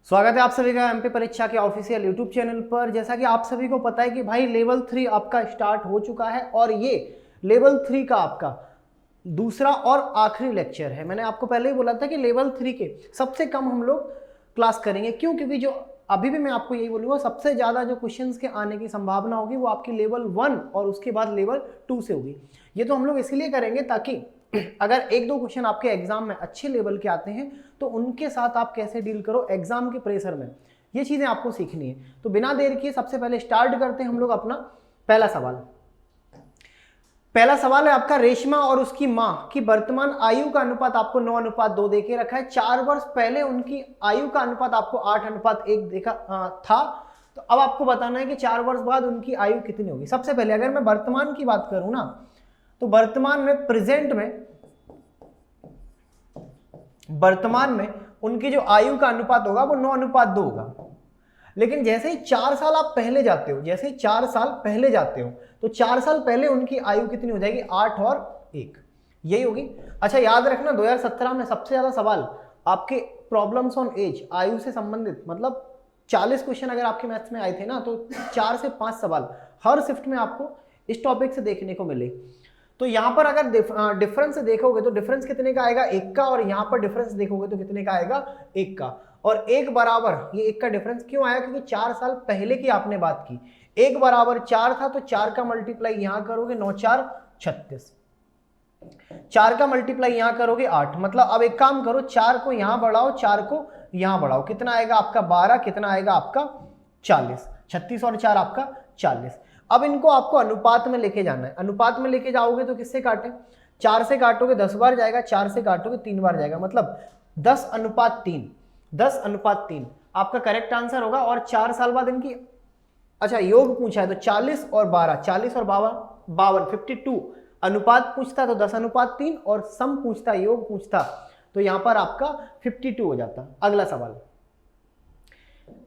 स्वागत है आप सभी का एमपी परीक्षा के ऑफिशियल यूट्यूब चैनल पर। जैसा कि आप सभी को पता है कि भाई लेवल 3 आपका स्टार्ट हो चुका है और ये लेवल 3 का आपका दूसरा और आखिरी लेक्चर है। मैंने आपको पहले ही बोला था कि लेवल 3 के सबसे कम हम लोग क्लास करेंगे। क्यों? क्योंकि जो अभी भी मैं आपको यही बोलूँगा, सबसे ज़्यादा जो क्वेश्चंस के आने की संभावना होगी वो आपकी लेवल 1 और उसके बाद लेवल 2 से होगी। ये तो हम लोग इसलिए करेंगे ताकि अगर एक दो क्वेश्चन आपके एग्जाम में अच्छे लेवल के आते हैं तो उनके साथ आप कैसे डील करो एग्जाम के प्रेशर में, ये चीज़ें आपको सीखनी है। तो बिना देर किए सबसे पहले स्टार्ट करते हैं हम लोग अपना पहला सवाल। पहला सवाल है आपका, रेशमा और उसकी माँ की वर्तमान आयु का अनुपात आपको 9:2 दे के रखा है। 4 वर्ष पहले उनकी आयु का अनुपात आपको 8:1 देखा था। तो अब आपको बताना है कि 4 वर्ष बाद उनकी आयु कितनी होगी। सबसे पहले अगर मैं वर्तमान की बात करूं ना, तो वर्तमान में उनकी जो आयु का अनुपात होगा वो 9:2 होगा। लेकिन जैसे ही 4 साल आप पहले जाते हो, तो 4 साल पहले उनकी आयु कितनी हो जाएगी? 8 और 1, यही होगी। अच्छा याद रखना 2017 में सबसे ज्यादा सवाल आपके प्रॉब्लम्स ऑन एज, आयु से संबंधित, मतलब 40 क्वेश्चन अगर आपके मैथ्स में आए थे ना, तो 4 से 5 सवाल हर शिफ्ट में आपको इस टॉपिक से देखने को मिले। तो यहाँ पर अगर डिफरेंस देखोगे तो डिफरेंस कितने का आएगा? 1 का। और यहाँ पर डिफरेंस देखोगे तो कितने का आएगा? 1 का। और 1 बराबर, ये 1 का डिफरेंस क्यों आया? क्योंकि 4 साल पहले की आपने बात की। 1 बराबर 4 था, तो 4 का मल्टीप्लाई यहाँ करोगे 9 4 36, 4 का मल्टीप्लाई यहाँ करोगे 8। मतलब अब एक काम करो, 4 को यहाँ बढ़ाओ, 4 को यहाँ बढ़ाओ, कितना आएगा आपका? 12, कितना आएगा आपका? 40। 36 और 4 आपका 40। अब इनको आपको अनुपात में लेके जाना है। अनुपात में लेके जाओगे तो किससे काटें? 4 से काटोगे 10 बार जाएगा, 4 से काटोगे 3 बार जाएगा, मतलब 10:3। 10:3 आपका करेक्ट आंसर होगा। और 4 साल बाद इनकी, अच्छा योग पूछा है तो 40 और 12, 40 और 52, 52 अनुपात पूछता तो 10:3, और सम पूछता, योग पूछता तो यहां पर आपका 52 हो जाता। अगला सवाल,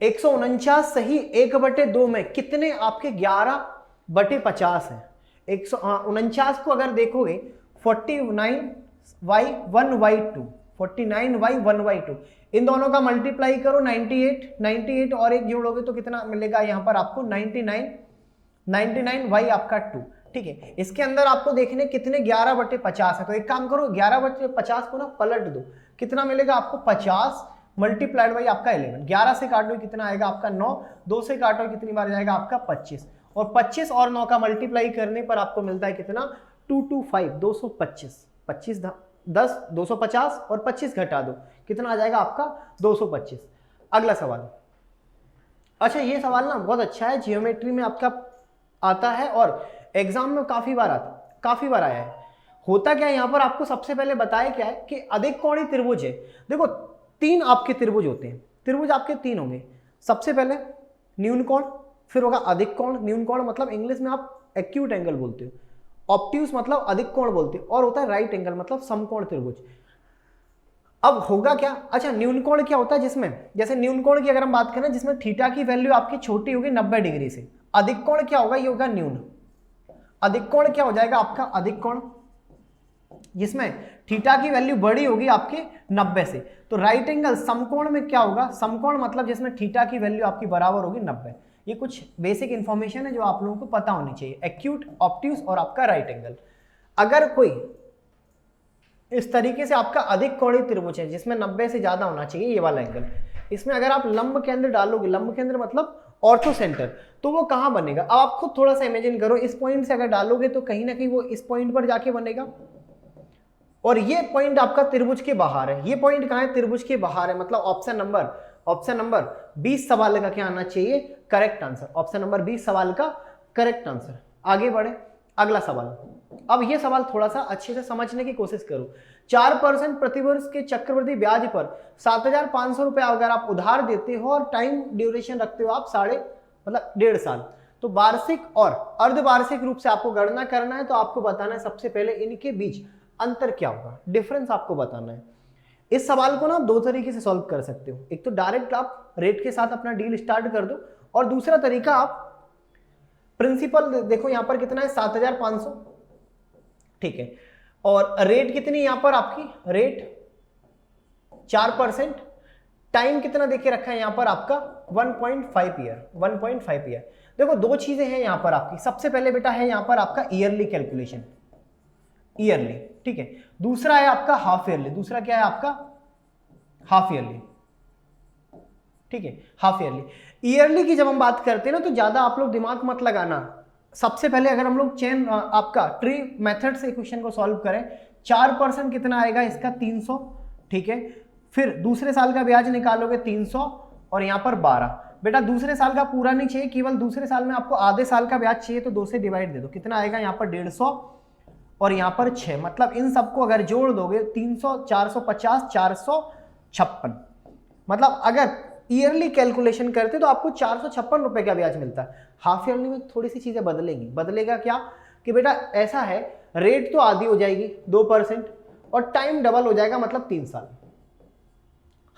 149 सही 1/2 में कितने आपके 11/50 है? 149 को अगर देखोगे 49y1/2, 49y1/2, इन दोनों का मल्टीप्लाई करो 98 और एक जोड़ोगे तो कितना मिलेगा यहाँ पर आपको? 99y आपका 2। ठीक है, इसके अंदर आपको देखने कितने 11/50 है। तो एक काम करो, 11/50 को ना पलट दो, कितना मिलेगा आपको? 50 मल्टीप्लाइड बाई आपका 11। 11 से काटो कितना आएगा आपका? 9। 2 से काटो कितनी बार जाएगा आपका? 25। और 25 और 9 का मल्टीप्लाई करने पर आपको मिलता है कितना? 225, 225। 25 10 250 और 25 घटा दो, कितना आ जाएगा आपका? 225। अगला सवाल, अच्छा ये सवाल ना बहुत अच्छा है, जियोमेट्री में आपका आता है और एग्जाम में काफी बार आया है। होता क्या है यहाँ पर, आपको सबसे पहले बताया क्या है कि अधिक कोणीय त्रिभुज है। देखो 3 आपके त्रिभुज होते हैं, त्रिभुज आपके 3 होंगे। सबसे पहले न्यून कोण, फिर होगा अधिक कोण। न्यून कोण मतलब इंग्लिश में आप एक्यूट एंगल बोलते हो, ऑब्ट्यूज मतलब अधिक कोण बोलते हो, और होता है राइट एंगल मतलब समकोण त्रिभुज। अब होगा क्या? अच्छा न्यून कोण क्या होता है? जिसमें, जैसे न्यून कोण की अगर हम बात करें जिसमें थीटा की वैल्यू आपकी छोटी होगी 90 डिग्री से। अधिक कोण क्या होगा? ये होगा न्यून। अधिक कोण क्या हो जाएगा आपका? अधिक कोण जिसमें थीटा की वैल्यू बड़ी होगी आपके 90 से। तो राइट एंगल समकोण में क्या होगा? समकोण मतलब जिसमें थीटा की वैल्यू आपकी बराबर होगी 90। ये कुछ बेसिक इंफॉर्मेशन है जो आप लोगों को पता होनी चाहिए। एक्यूट, ऑब्ट्यूज और आपका राइट एंगल। अगर कोई इस तरीके से आपका अधिक कोणीय त्रिभुज है जिसमें 90 से ज्यादा होना चाहिए ये वाला एंगल, इसमें अगर आप लंब केंद्र डालोगे, लंब केंद्र मतलब ऑर्थो सेंटर, तो वो कहां बनेगा? अब आप खुद थोड़ा सा इमेजिन करो, इस पॉइंट से अगर डालोगे तो कहीं ना कहीं वो इस पॉइंट पर जाके बनेगा, और ये पॉइंट आपका त्रिभुज के बाहर है। ये पॉइंट कहां है? त्रिभुज के बाहर है। मतलब ऑप्शन नंबर 20 सवाल का क्या आना चाहिए? Correct answer. ऑप्शन नंबर 20 सवाल का करेक्ट आंसर। आगे बढ़े, अगला सवाल। अब ये सवाल थोड़ा सा अच्छे से समझने की कोशिश करो। 4% प्रतिवर्ष के चक्रवृद्धि ब्याज पर 7,500 रुपए अगर आप उधार देते हो और टाइम ड्यूरेशन रखते हो आप 1.5 साल, तो वार्षिक और अर्धवार्षिक रूप से आपको गणना करना है। तो आपको बताना है सबसे पहले इनके बीच अंतर क्या होगा, डिफरेंस आपको बताना है। इस सवाल को ना 2 तरीके से सॉल्व कर सकते हो। एक तो डायरेक्ट आप रेट के साथ अपना डील स्टार्ट कर दो, और दूसरा तरीका आप प्रिंसिपल देखो, यहां पर कितना है? 7,500, ठीक है। और रेट कितनी यहां पर आपकी? रेट 4%, टाइम कितना देके रखा है यहाँ पर आपका 1.5 ईयर, 1.5 ईयर। देखो दो चीजें हैं यहाँ पर आपकी, सबसे पहले बेटा है यहाँ पर आपका ईयरली कैलकुलेशन, ईयरली, ठीक है। दूसरा है आपका हाफ ईयरली, दूसरा क्या है आपका हाफ ईयरली, ठीक है, हाफ ईयरली। ईयरली की जब हम बात करते हैं ना तो ज्यादा आप लोग दिमाग मत लगाना। सबसे पहले अगर हम लोग चेन आपका ट्री मेथड से क्वेश्चन को सॉल्व करें, 4% कितना आएगा इसका 300, ठीक है। फिर दूसरे साल का ब्याज निकालोगे 300 और यहाँ पर 12। बेटा दूसरे साल का पूरा नहीं चाहिए, केवल दूसरे साल में आपको आधे साल का ब्याज चाहिए, तो 2 से डिवाइड दे दो, कितना आएगा यहाँ पर 150 और यहाँ पर 6, मतलब इन सबको अगर जोड़ दोगे 300, 450, 456, मतलब अगर ईयरली कैलकुलेशन करते तो आपको 456 रुपए का ब्याज मिलता है। हाफ ईयरली में थोड़ी सी चीजें बदलेंगी, बदलेगा क्या कि बेटा ऐसा है, रेट तो आधी हो जाएगी 2% और टाइम डबल हो जाएगा, मतलब 3 साल।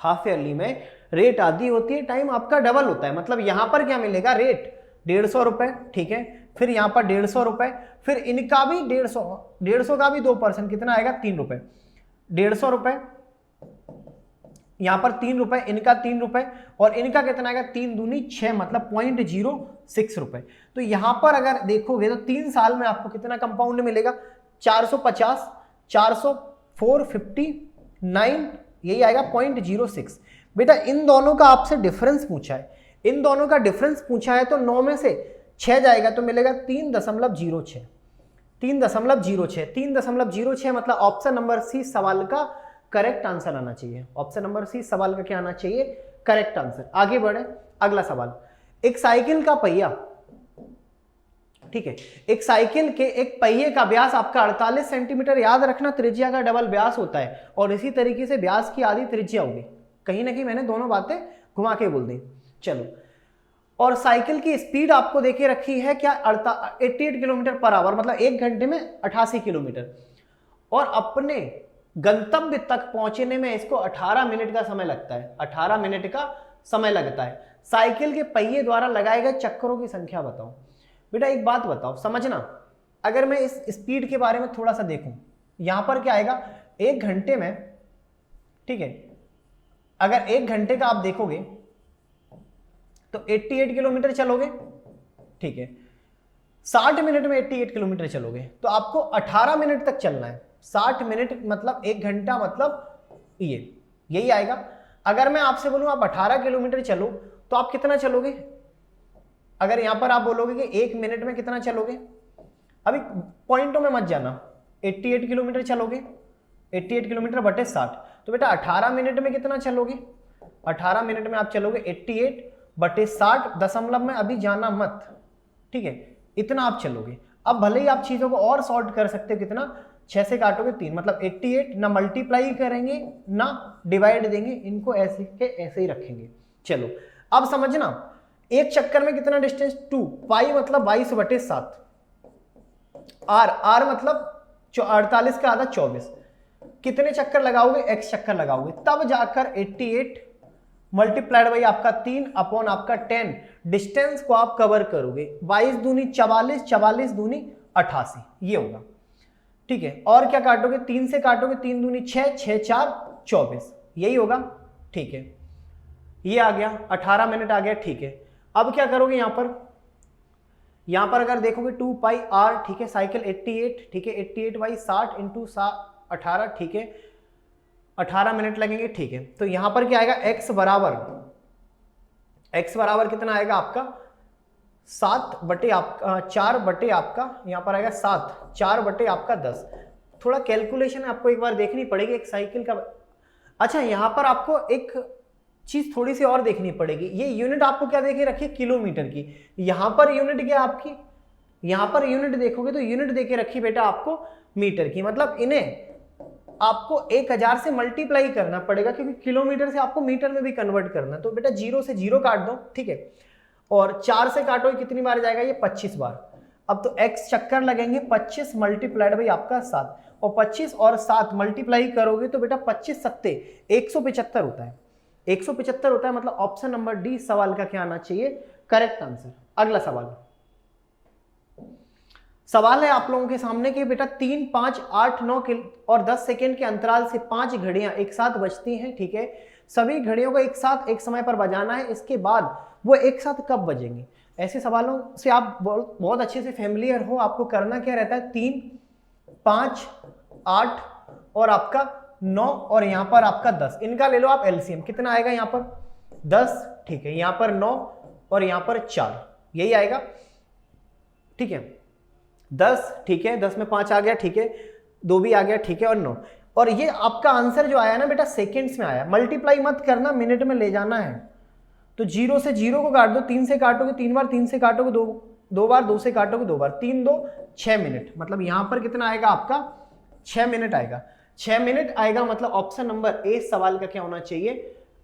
हाफ ईयरली में रेट आधी होती है, टाइम आपका डबल होता है, मतलब यहां पर क्या मिलेगा, रेट 150 रुपए, ठीक है। फिर यहां पर 150 रुपए, फिर इनका भी 150 का भी 2%, कितना आएगा 3 रुपए, 150 रुपए, यहां पर 3 रुपए, इनका 3 रुपए और इनका कितना आएगा 3 दूनी 6, मतलब 0.06 रुपए। तो यहां पर अगर देखोगे तो 3 साल में आपको कितना कंपाउंड मिलेगा, 450, 400, 459, यही आएगा 0.06। बेटा इन दोनों का आपसे डिफरेंस पूछा है, इन दोनों का डिफरेंस पूछा है, तो 9 में से 6 जाएगा तो मिलेगा 3.06, 3.06, 3.06, मतलब ऑप्शन नंबर सी सवाल का करेक्ट आंसर आना चाहिए। ऑप्शन नंबर सी सवाल का क्या आना चाहिए, करेक्ट आंसर। आगे बढ़े, अगला सवाल, एक साइकिल का पहिया, ठीक है, एक साइकिल के एक पहिए का व्यास आपका 48 सेंटीमीटर, याद रखना त्रिज्या का डबल व्यास होता है, और इसी तरीके से व्यास की आधी त्रिज्या होगी। कहीं ना कहीं मैंने दोनों बातें घुमा के बोल दी, चलो। और साइकिल की स्पीड आपको देखे रखी है क्या, 88 किलोमीटर पर आवर, मतलब 1 घंटे में 88 किलोमीटर, और अपने गंतव्य तक पहुंचने में इसको 18 मिनट का समय लगता है, 18 मिनट का समय लगता है। साइकिल के पहिए द्वारा लगाए गए चक्करों की संख्या बताओ। बेटा एक बात बताओ, समझना, अगर मैं इस स्पीड के बारे में थोड़ा सा देखूं, यहां पर क्या आएगा 1 घंटे में, ठीक है, अगर 1 घंटे का आप देखोगे तो 88 किलोमीटर चलोगे, ठीक है, 60 मिनट में 88 किलोमीटर चलोगे तो आपको 18 मिनट तक चलना है। 60 मिनट मतलब 1 घंटा, मतलब यही आएगा। अगर मैं आपसे बोलूं आप 18 किलोमीटर चलो तो आप कितना चलोगे, अगर यहां पर आप बोलोगे कि 1 मिनट में कितना चलोगे, अभी पॉइंटों में मत जाना, 88 किलोमीटर चलोगे, 88 किलोमीटर बटे 60, तो बेटा 18 मिनट में कितना चलोगे, 18 मिनट में आप चलोगे 88 बटे 60, दशमलव में अभी जाना मत, ठीक है, इतना आप चलोगे। अब भले ही आप चीजों को और सॉर्ट कर सकते हो, कितना, 6 से काटोगे 3, मतलब 88, ना मल्टीप्लाई करेंगे ना डिवाइड देंगे, इनको ऐसे के ऐसे ही रखेंगे। चलो अब समझना, एक चक्कर में कितना डिस्टेंस 2, पाई मतलब 22 बटे 7, आर मतलब 48 का आधा 24, कितने चक्कर लगाओगे, x चक्कर लगाओगे, तब जाकर 88 मल्टीप्लाइड बाई आपका 3 अपॉन आपका 10 डिस्टेंस को आप कवर करोगे। 22 दूनी 44, 44 दूनी 88, ये होगा, ठीक है। और क्या काटोगे, 3 से काटोगे, 3 दूनी 6, 6 4 24, यही होगा, ठीक है। ये आ गया, 18 मिनट आ गया, ठीक है। अब क्या करोगे, यहां पर अगर देखोगे 2 पाई आर, ठीक है, साइकिल 88, ठीक है, 88 बाई 60 इंटू 18, ठीक है, 18 मिनट लगेंगे, ठीक है। तो यहां पर क्या आएगा, x बराबर कितना आएगा आपका 7 बटे आपका 4 बटे आपका, यहां पर आएगा 7, 4 बटे आपका 10। थोड़ा कैलकुलेशन आपको एक बार देखनी पड़ेगी एक साइकिल का। अच्छा, यहां पर आपको एक चीज थोड़ी सी और देखनी पड़ेगी, ये यूनिट आपको क्या देखे रखी है, किलोमीटर की। यहां पर यूनिट क्या आपकी, यहां पर यूनिट देखोगे तो यूनिट देके रखी बेटा आपको मीटर की, मतलब इन्हें आपको 1000 से मल्टीप्लाई करना पड़ेगा, क्योंकि किलोमीटर से आपको मीटर में भी कन्वर्ट करना है। तो बेटा 0 से 0 काट दो, ठीक है, और 4 से काटो, कितनी बार जाएगा, ये 25 बार। अब तो x चक्कर लगेंगे, 25 मल्टीप्लाइड बाई आपका 7, और 25 और 7 मल्टीप्लाई करोगे तो बेटा 25 सत्ते 175 होता है, 175 होता है, मतलब ऑप्शन नंबर डी सवाल का क्या आना चाहिए, करेक्ट आंसर। अगला सवाल है आप लोगों के सामने कि बेटा 3, 5, 8, 9 और 10 सेकेंड के अंतराल से 5 घड़ियां एक साथ बजती हैं, ठीक है। सभी घड़ियों को एक साथ एक समय पर बजाना है, इसके बाद वो एक साथ कब बजेंगी। ऐसे सवालों से आप बहुत अच्छे से फैमिलियर हो। आपको करना क्या रहता है, 3, 5, 8 और आपका 9 और यहाँ पर आपका 10, इनका ले लो आप एलसीएम। कितना आएगा यहाँ पर 10, ठीक है, यहाँ पर 9 और यहाँ पर 4, यही आएगा, ठीक है, 10, ठीक है, 10 में 5 आ गया, ठीक है, 2 भी आ गया, ठीक है, और 9। और ये आपका आंसर जो आया ना बेटा सेकेंड्स में आया, मल्टीप्लाई मत करना, मिनट में ले जाना है। तो 0 से 0 को काट दो, 3 से काटोगे 3 बार, 3 से काटोगे 2 बार, 2 से काटोगे 2 बार, 3 2 6 मिनट, मतलब यहां पर कितना आएगा आपका 6 मिनट आएगा। 6 मिनट आएगा, मतलब ऑप्शन नंबर ए सवाल का क्या होना चाहिए,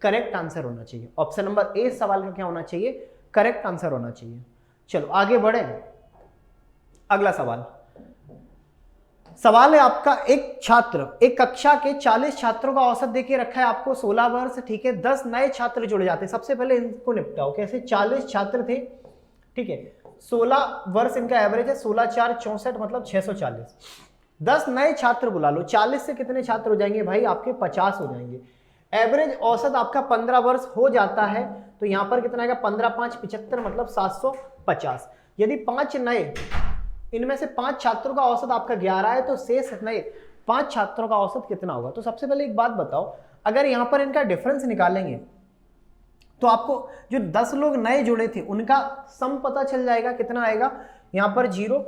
करेक्ट आंसर होना चाहिए। ऑप्शन नंबर ए सवाल का क्या होना चाहिए, करेक्ट आंसर होना चाहिए। चलो आगे बढ़े, अगला सवाल है आपका, एक छात्र, एक कक्षा के 40 छात्रों का औसत देके रखा है आपको 16 वर्ष, ठीक है, 10 नए छात्र जुड़ जाते हैं। सबसे पहले इनको निपटाओ, कैसे, 40 छात्र थे, ठीक है, 16 वर्ष इनका एवरेज है, 16 4 64 मतलब 640। 10 नए छात्र बुला लो, 40 से कितने छात्र हो जाएंगे भाई आपके 50 हो जाएंगे। एवरेज औसत आपका 15 वर्ष हो जाता है, तो यहां पर कितना आएगा 15 5 75 मतलब 750। यदि 5 नए, इनमें से 5 छात्रों का औसत आपका 11 है, तो शेष नए 5 छात्रों का औसत कितना होगा। तो सबसे पहले एक बात बताओ, अगर यहां पर इनका डिफरेंस निकालेंगे तो आपको जो 10 लोग नए जुड़े थे उनका सम पता चल जाएगा, कितना आएगा, यहां पर 0,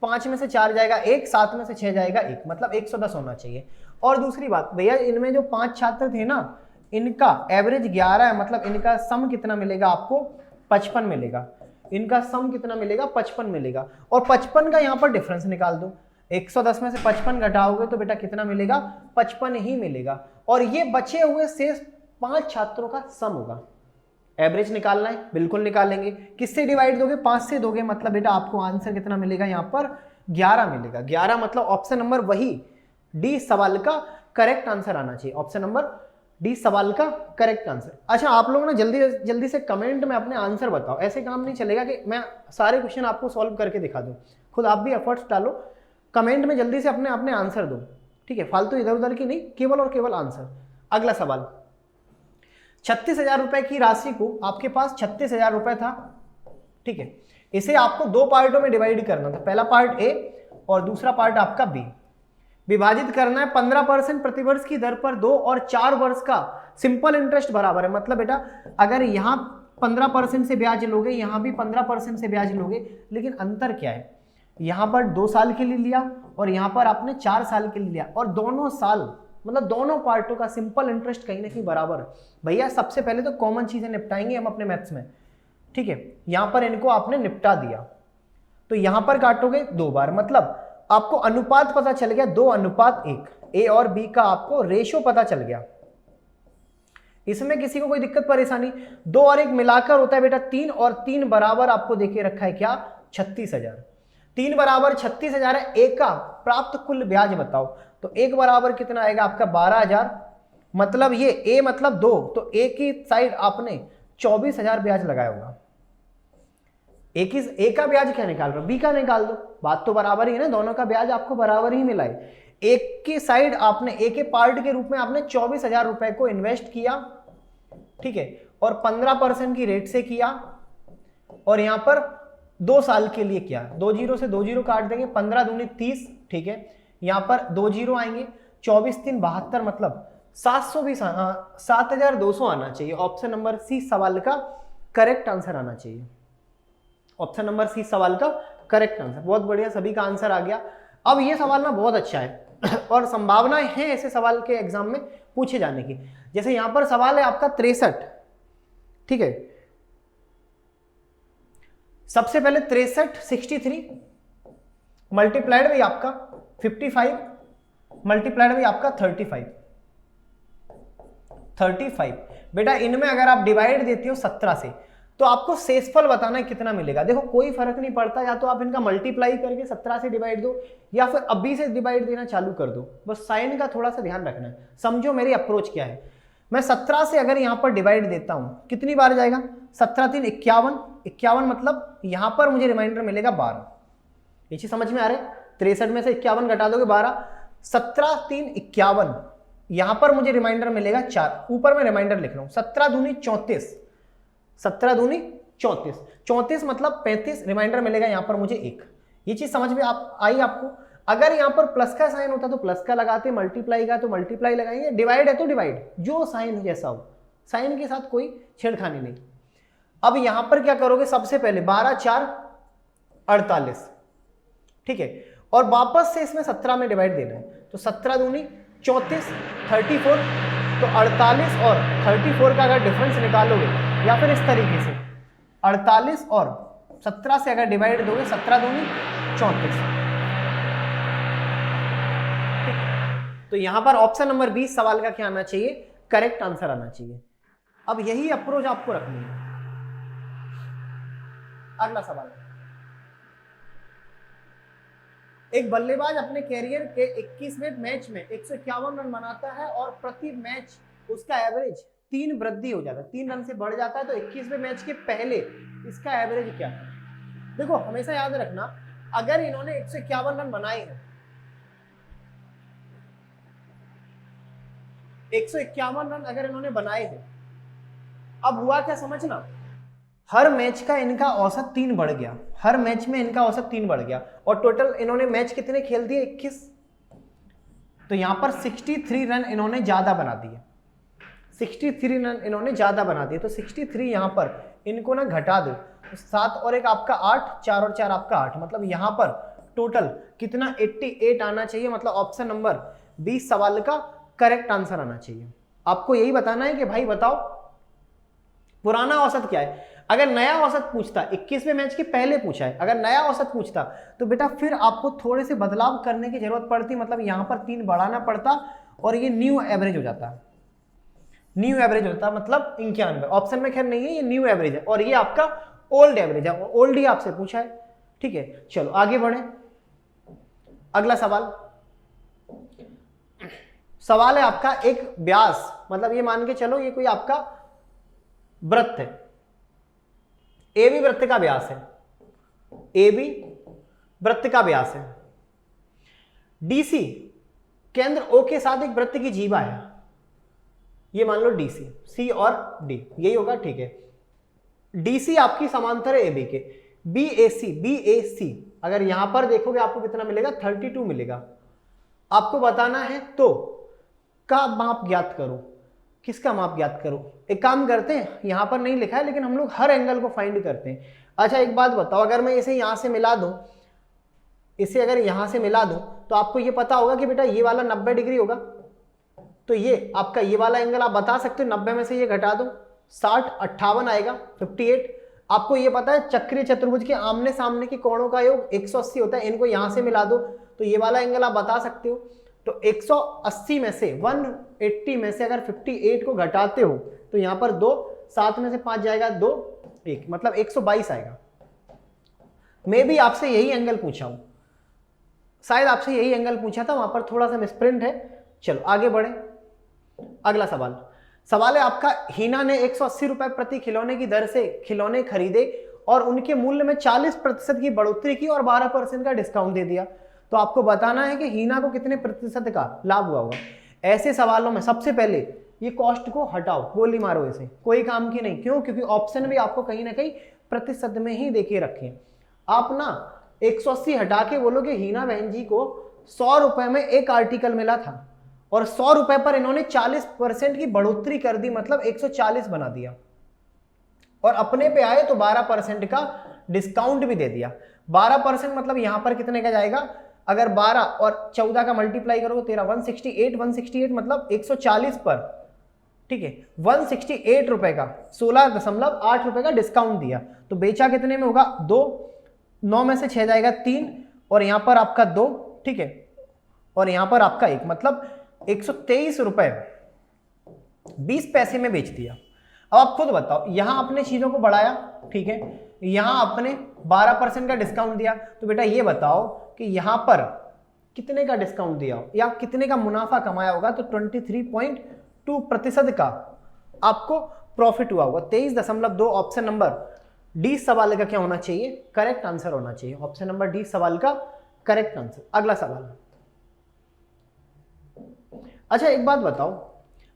5 में से 4 जाएगा 1, 7 में से 6 जाएगा 1, मतलब 110 होना चाहिए। और दूसरी बात भैया, इनमें जो 5 छात्र थे ना, इनका एवरेज 11 है, मतलब इनका सम कितना मिलेगा आपको 55 मिलेगा। इनका सम कितना मिलेगा 55 मिलेगा। और 55 का यहाँ पर डिफरेंस निकाल दो, 110 में से 55 घटाओगे तो बेटा कितना मिलेगा 55 ही मिलेगा। और ये बचे हुए शेष 5 छात्रों का सम होगा। एवरेज निकालना है, बिल्कुल निकालेंगे। किससे डिवाइड दोगे, 5 से दोगे, मतलब बेटा आपको आंसर कितना मिलेगा यहाँ पर 11 मिलेगा। 11 मतलब ऑप्शन नंबर वही डी सवाल का करेक्ट आंसर आना चाहिए। ऑप्शन नंबर डी सवाल का करेक्ट आंसर। अच्छा, आप लोग ना जल्दी से कमेंट में अपने आंसर बताओ। ऐसे काम नहीं चलेगा कि मैं सारे क्वेश्चन आपको सॉल्व करके दिखा दूं, खुद आप भी एफर्ट्स डालो, कमेंट में जल्दी से अपने आंसर दो, ठीक है, फालतू इधर उधर की नहीं, केवल और केवल आंसर। अगला सवाल, 36,000 रुपए की राशि को, आपके पास 36,000 रुपए था, ठीक है, इसे आपको 2 पार्टों में डिवाइड करना था। पहला पार्ट ए और दूसरा पार्ट आपका बी। विभाजित करना है 15% प्रतिवर्ष की दर पर 2 और 4 वर्ष का सिंपल इंटरेस्ट बराबर है। मतलब बेटा अगर यहाँ 15% से ब्याज लोगे, यहाँ भी 15% से ब्याज लोगे, लेकिन अंतर क्या है, यहाँ पर 2 साल के लिए लिया और यहाँ पर आपने 4 साल के लिए लिया, और दोनों साल मतलब दोनों पार्टों का सिंपल इंटरेस्ट कहीं ना कहीं बराबर है। भैया सबसे पहले तो कॉमन चीजें निपटाएंगे हम अपने मैथ्स में, ठीक है, यहाँ पर इनको आपने निपटा दिया, तो यहाँ पर काटोगे 2 बार, मतलब आपको अनुपात पता चल गया 2:1, ए और बी का आपको रेशो पता चल गया। इसमें किसी को कोई दिक्कत परेशानी, 2 और 1 मिलाकर होता है बेटा 3, और 3 बराबर आपको देके रखा है क्या 36,000। 3 बराबर 36,000 है। ए का प्राप्त कुल ब्याज बताओ, तो 1 बराबर कितना आएगा आपका 12,000, मतलब ये ए मतलब 2, तो ए की साइड आपने 24,000 ब्याज लगाया होगा। ए का ब्याज क्या निकाल रहे हो, बी का निकाल दो, बात तो बराबर ही है ना, दोनों का ब्याज आपको बराबर ही मिला है। एक की साइड आपने ए के पार्ट के रूप में आपने 24,000 रुपए को इन्वेस्ट किया, ठीक है, और 15% की रेट से किया, और यहां पर 2 साल के लिए किया। 2 जीरो से 2 जीरो काट देंगे, 15 दूनी 30, ठीक है, यहां पर 2 जीरो आएंगे, 24 3 72, मतलब 7,200 आना चाहिए। ऑप्शन नंबर सी सवाल का करेक्ट आंसर आना चाहिए। ऑप्शन नंबर सी सवाल का करेक्ट आंसर। बहुत बढ़िया, सभी का आंसर आ गया। अब ये सवाल ना बहुत अच्छा है और संभावनाएं हैं ऐसे सवाल के एग्जाम में पूछे जाने की। जैसे यहां पर सवाल है आपका 63, ठीक है, सबसे पहले 63 63 मल्टीप्लाइड बाई आपका 55 मल्टीप्लाइड बाई आपका 35। बेटा इनमें अगर आप डिवाइड देते हो 17 से, तो आपको शेषफल बताना है कितना मिलेगा। देखो कोई फर्क नहीं पड़ता, या तो आप इनका मल्टीप्लाई करके 17 से डिवाइड दो, या फिर अभी से डिवाइड देना चालू कर दो, बस साइन का थोड़ा सा ध्यान रखना है। समझो मेरी अप्रोच क्या है। मैं 17 से अगर यहां पर डिवाइड देता हूं, कितनी बार जाएगा, 17 3 51, 51 मतलब यहां पर मुझे रिमाइंडर मिलेगा 12। ये चीज समझ में आ रहा है, 63 में से 51 घटा दोगे 12, 17 3 51, यहां पर मुझे रिमाइंडर मिलेगा 4, ऊपर मैं रिमाइंडर लिख रहा हूं 17 दूनी 34, 17 दूनी 34, 34 मतलब 35, रिमाइंडर मिलेगा यहां पर मुझे 1। ये चीज समझ में आई आपको। अगर यहां पर प्लस का साइन होता तो प्लस का लगाते, मल्टीप्लाई का तो मल्टीप्लाई लगाएंगे, डिवाइड है तो डिवाइड, जो साइन जैसा हो, साइन के साथ कोई छेड़खानी नहीं। अब यहां पर क्या करोगे, सबसे पहले 12 4 48, ठीक है, और वापस से इसमें 17 में डिवाइड देना है, तो 17 दूनी 34, 34, तो 48 और 34 का अगर डिफरेंस निकालोगे या फिर इस तरीके से 48 और 17 से अगर डिवाइड दोगे 17 दूनी 34, तो यहां पर ऑप्शन नंबर 20 सवाल का क्या आना चाहिए, करेक्ट आंसर आना चाहिए। अब यही अप्रोच आपको रखनी है। अगला सवाल, एक बल्लेबाज अपने कैरियर के 21वें मैच में 151 रन बनाता है और प्रति मैच उसका एवरेज 3 वृद्धि हो जाता है, 3 रन से बढ़ जाता है, तो 21वें मैच के पहले इसका एवरेज क्या है। देखो हमेशा याद रखना, अगर इन्होंने 151 रन बनाए हैं, 151 रन अगर इन्होंने बनाए हैं, अब हुआ क्या समझना, हर मैच का इनका औसत 3 बढ़ गया, हर मैच में इनका औसत 3 बढ़ गया, और टोटल इन्होंने मैच कितने खेल दिए 21, तो यहां पर 63 रन इन्होंने ज्यादा बना दिए, 63 रन इन्होंने ज्यादा बना दिए, तो 63 यहां पर इनको ना घटा दो, 7 और 1 आपका 8, 4 और 4 आपका 8, मतलब यहां पर टोटल कितना 88 आना चाहिए, मतलब ऑप्शन नंबर 20 सवाल का करेक्ट आंसर आना चाहिए। आपको यही बताना है कि भाई बताओ पुराना औसत क्या है। अगर नया औसत पूछता, 21वें मैच के पहले पूछा है, अगर नया औसत पूछता तो बेटा फिर आपको थोड़े से बदलाव करने की जरूरत पड़ती, मतलब यहां पर 3 बढ़ाना पड़ता और ये न्यू एवरेज हो जाता, न्यू एवरेज होता, मतलब 91। ऑप्शन में खैर नहीं है, ये न्यू एवरेज है और ये आपका ओल्ड एवरेज है, ओल्ड ही आपसे पूछा है, ठीक है। चलो आगे बढ़े, अगला सवाल, सवाल है आपका एक व्यास, मतलब ये मान के चलो ये कोई आपका वृत्त है, ए बी वृत्त का व्यास है, ए बी वृत्त का व्यास है, डीसी केंद्र ओ के साथ एक वृत्त की जीवा है, ये मान लो डीसी, सी और डी यही होगा, ठीक है। डीसी आपकी समांतर है ए बी के, बी ए सी अगर यहां पर देखोगे आपको कितना मिलेगा 32 मिलेगा। आपको बताना है तो का माप ज्ञात करो, किसका माप ज्ञात करो, एक काम करते हैं, यहां पर नहीं लिखा है लेकिन हम लोग हर एंगल को फाइंड करते हैं। अच्छा एक बात बताओ, अगर मैं इसे यहां से मिला दूं, इसे अगर यहां से मिला दूं तो आपको ये पता होगा कि बेटा ये वाला 90 डिग्री होगा, तो ये आपका ये वाला एंगल आप बता सकते हो, 90 में से ये घटा दो 60, 58 आएगा 58। आपको ये पता है चक्रीय चतुर्भुज के आमने सामने के कोणों का योग 180 होता है, इनको यहां से मिला दो तो ये वाला एंगल आप बता सकते हो। तो 180 में से 180 में से अगर 58 को घटाते हो तो यहां पर 2, 7 में से 5 जाएगा 2, 1 मतलब 122 आएगा। मैं भी आपसे यही एंगल पूछा हूं, शायद आपसे यही एंगल पूछा था, वहां पर थोड़ा सा मिसप्रिंट है। चलो आगे बढ़े, अगला सवाल है आपका, हीना ने 180 रुपए प्रति खिलौने की दर से खिलौने खरीदे और उनके मूल्य में 40% की बढ़ोतरी की और 12% का डिस्काउंट दे दिया, तो आपको बताना है कि हीना को कितने प्रतिशत का लाभ हुआ होगा। ऐसे सवालों में सबसे पहले ये कॉस्ट को हटाओ, गोली मारो, इसे कोई काम की नहीं, क्यों, क्योंकि ऑप्शन भी आपको कहीं ना कहीं प्रतिशत में ही देके रखे। आप ना 180 हटा के बोलोगे हीना बहन जी को 100 रुपए में एक आर्टिकल मिला था और 100 रुपए पर इन्होंने 40% की बढ़ोतरी कर दी, मतलब 140 बना दिया, और अपने पे आए तो 12% का डिस्काउंट भी दे दिया। 12% मतलब यहां पर कितने का जाएगा, अगर 12 और 14 का मल्टीप्लाई करोगे तेरा 168 मतलब 140 पर, ठीक है, 168 रुपए का 16.8 रुपए का डिस्काउंट दिया, तो बेचा कितने में होगा 2, 9 में से 6 जाएगा 3 और यहां पर आपका 2, ठीक है, और यहां पर आपका 1, मतलब 123 रुपए 20 पैसे में बेच दिया। अब आप खुद बताओ, यहां अपने चीजों को बढ़ाया, ठीक है, यहां आपने 12% का डिस्काउंट दिया, तो बेटा ये बताओ कि यहां पर कितने का डिस्काउंट दिया हो या कितने का मुनाफा कमाया होगा, तो 23.2% का आपको प्रॉफिट हुआ होगा। 23.2 ऑप्शन नंबर डी सवाल का क्या होना चाहिए, करेक्ट आंसर होना चाहिए, ऑप्शन नंबर डी सवाल का करेक्ट आंसर। अगला सवाल, अच्छा एक बात बताओ,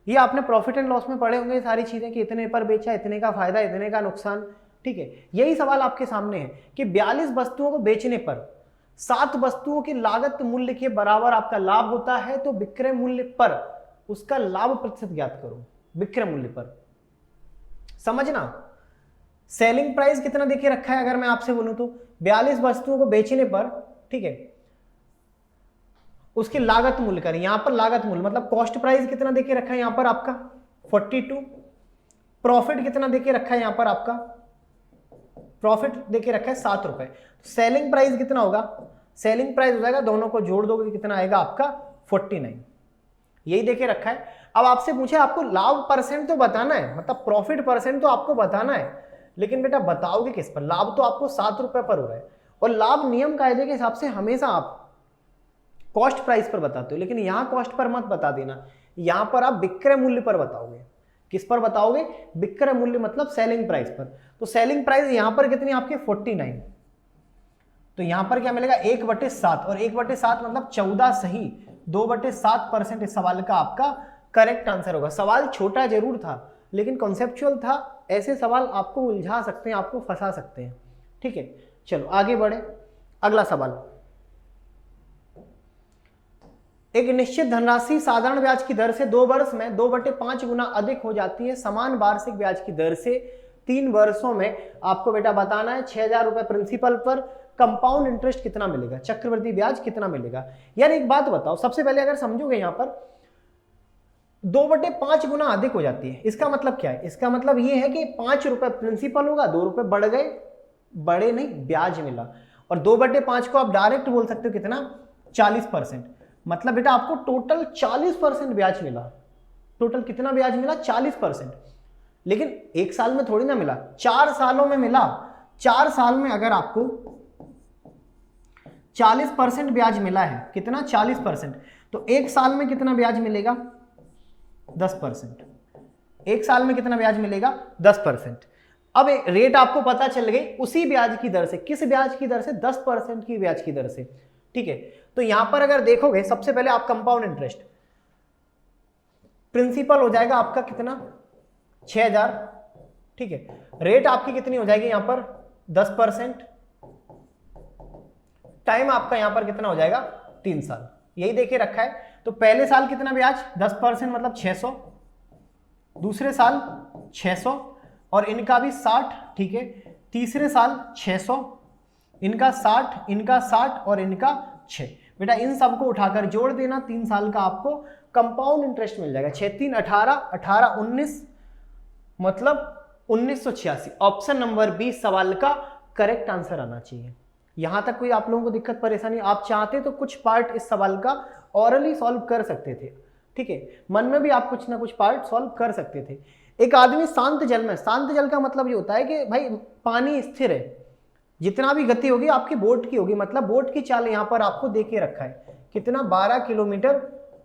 ये आपने प्रॉफिट एंड लॉस में पढ़े होंगे ये सारी चीजें कि इतने पर बेचा, इतने का फायदा, इतने का नुकसान, ठीक है। यही सवाल आपके सामने है कि 42 वस्तुओं को बेचने पर 7 वस्तुओं की लागत मूल्य के बराबर आपका लाभ होता है, तो विक्रय मूल्य पर उसका लाभ प्रतिशत ज्ञात करो। विक्रय मूल्य पर समझना, सेलिंग प्राइस कितना देके रखा है, अगर मैं आपसे बोलूं तो 42 वस्तुओं को बेचने पर, ठीक है, उसकी लागत मूल्य करें, यहां पर लागत मूल्य मतलब कॉस्ट प्राइस कितना देके रखा है यहां पर आपका 42, प्रॉफिट कितना देके रखा है यहां पर आपका, प्रॉफिट देके रखा है 7 रुपए, सेलिंग प्राइस कितना होगा, सेलिंग प्राइस हो जाएगा, दोनों को जोड़ दोगे कितना आएगा आपका 49, यही देके रखा है। अब आपसे पूछे आपको लाभ परसेंट तो बताना है, मतलब प्रॉफिट परसेंट तो आपको बताना है, लेकिन बेटा बताओगे किस पर, लाभ तो आपको 7 रुपए पर हो रहा है, और लाभ नियम कायदे के हिसाब से हमेशा आप कॉस्ट प्राइस पर बताते हो, लेकिन यहां कॉस्ट पर मत बता देना, यहां पर आप विक्रय मूल्य पर बताओगे। किस पर बताओगे, विक्रय मूल्य मतलब सेलिंग प्राइस पर। तो सेलिंग प्राइस यहां पर कितनी आपके 49, तो यहां पर क्या मिलेगा 1/7, और 1/7 मतलब 14 सही, 2/7% इस सवाल का आपका करेक्ट आंसर होगा। सवाल छोटा जरूर था लेकिन कॉन्सेप्चुअल था, ऐसे सवाल आपको उलझा सकते हैं, आपको फंसा सकते हैं, ठीक है। चलो आगे बढ़े, अगला सवाल, एक निश्चित धनराशि साधारण ब्याज की दर से 2 वर्ष में 2/5 गुना अधिक हो जाती है, समान वार्षिक ब्याज की दर से 3 वर्षों में आपको बेटा बताना है 6,000 रुपए प्रिंसिपल पर कंपाउंड इंटरेस्ट कितना मिलेगा, चक्रवृद्धि ब्याज कितना मिलेगा। यार एक बात बताओ, सबसे पहले अगर समझोगे यहां पर 2/5 गुना अधिक हो जाती है, इसका मतलब क्या है, इसका मतलब ये है कि 5 रुपए प्रिंसिपल होगा, 2 रुपए बढ़ गए, बड़े नहीं ब्याज मिला, और 2/5 को आप डायरेक्ट बोल सकते हो कितना 40%, मतलब बेटा आपको टोटल 40% ब्याज मिला, टोटल कितना ब्याज मिला 40%, लेकिन एक साल में थोड़ी ना मिला, 4 सालों में मिला। 4 साल में अगर आपको 40% ब्याज मिला है, कितना 40%, तो एक साल में कितना ब्याज मिलेगा 10%, एक साल में कितना ब्याज मिलेगा 10%। अब रेट आपको पता चल गई उसी ब्याज की दर से, किस ब्याज की दर से 10% की ब्याज की दर से, ठीक है। तो यहां पर अगर देखोगे सबसे पहले आप कंपाउंड इंटरेस्ट, प्रिंसिपल हो जाएगा आपका कितना 6,000, ठीक है, रेट आपकी कितनी हो जाएगी यहां पर 10%, टाइम आपका यहां पर कितना हो जाएगा 3 साल, यही देखे रखा है। तो पहले साल कितना ब्याज 10% मतलब 600, दूसरे साल 600 और इनका भी 60, ठीक है, तीसरे साल 600, इनका 60, इनका 60 और इनका 6, बेटा इन सबको उठाकर जोड़ देना, 3 साल का आपको कंपाउंड इंटरेस्ट मिल जाएगा, 6 3 18, 18 19 मतलब 1986। ऑप्शन नंबर 20 सवाल का करेक्ट आंसर आना चाहिए। यहां तक कोई आप लोगों को दिक्कत परेशानी, आप चाहते तो कुछ पार्ट इस सवाल का ऑरली सॉल्व कर सकते थे, ठीक है, मन में भी आप कुछ ना कुछ पार्ट सॉल्व कर सकते थे। एक आदमी शांत जल में, शांत जल का मतलब ये होता है कि भाई पानी स्थिर है, जितना भी गति होगी आपकी बोट की होगी, मतलब बोट की चाल यहां पर आपको देके रखा है कितना 12 किलोमीटर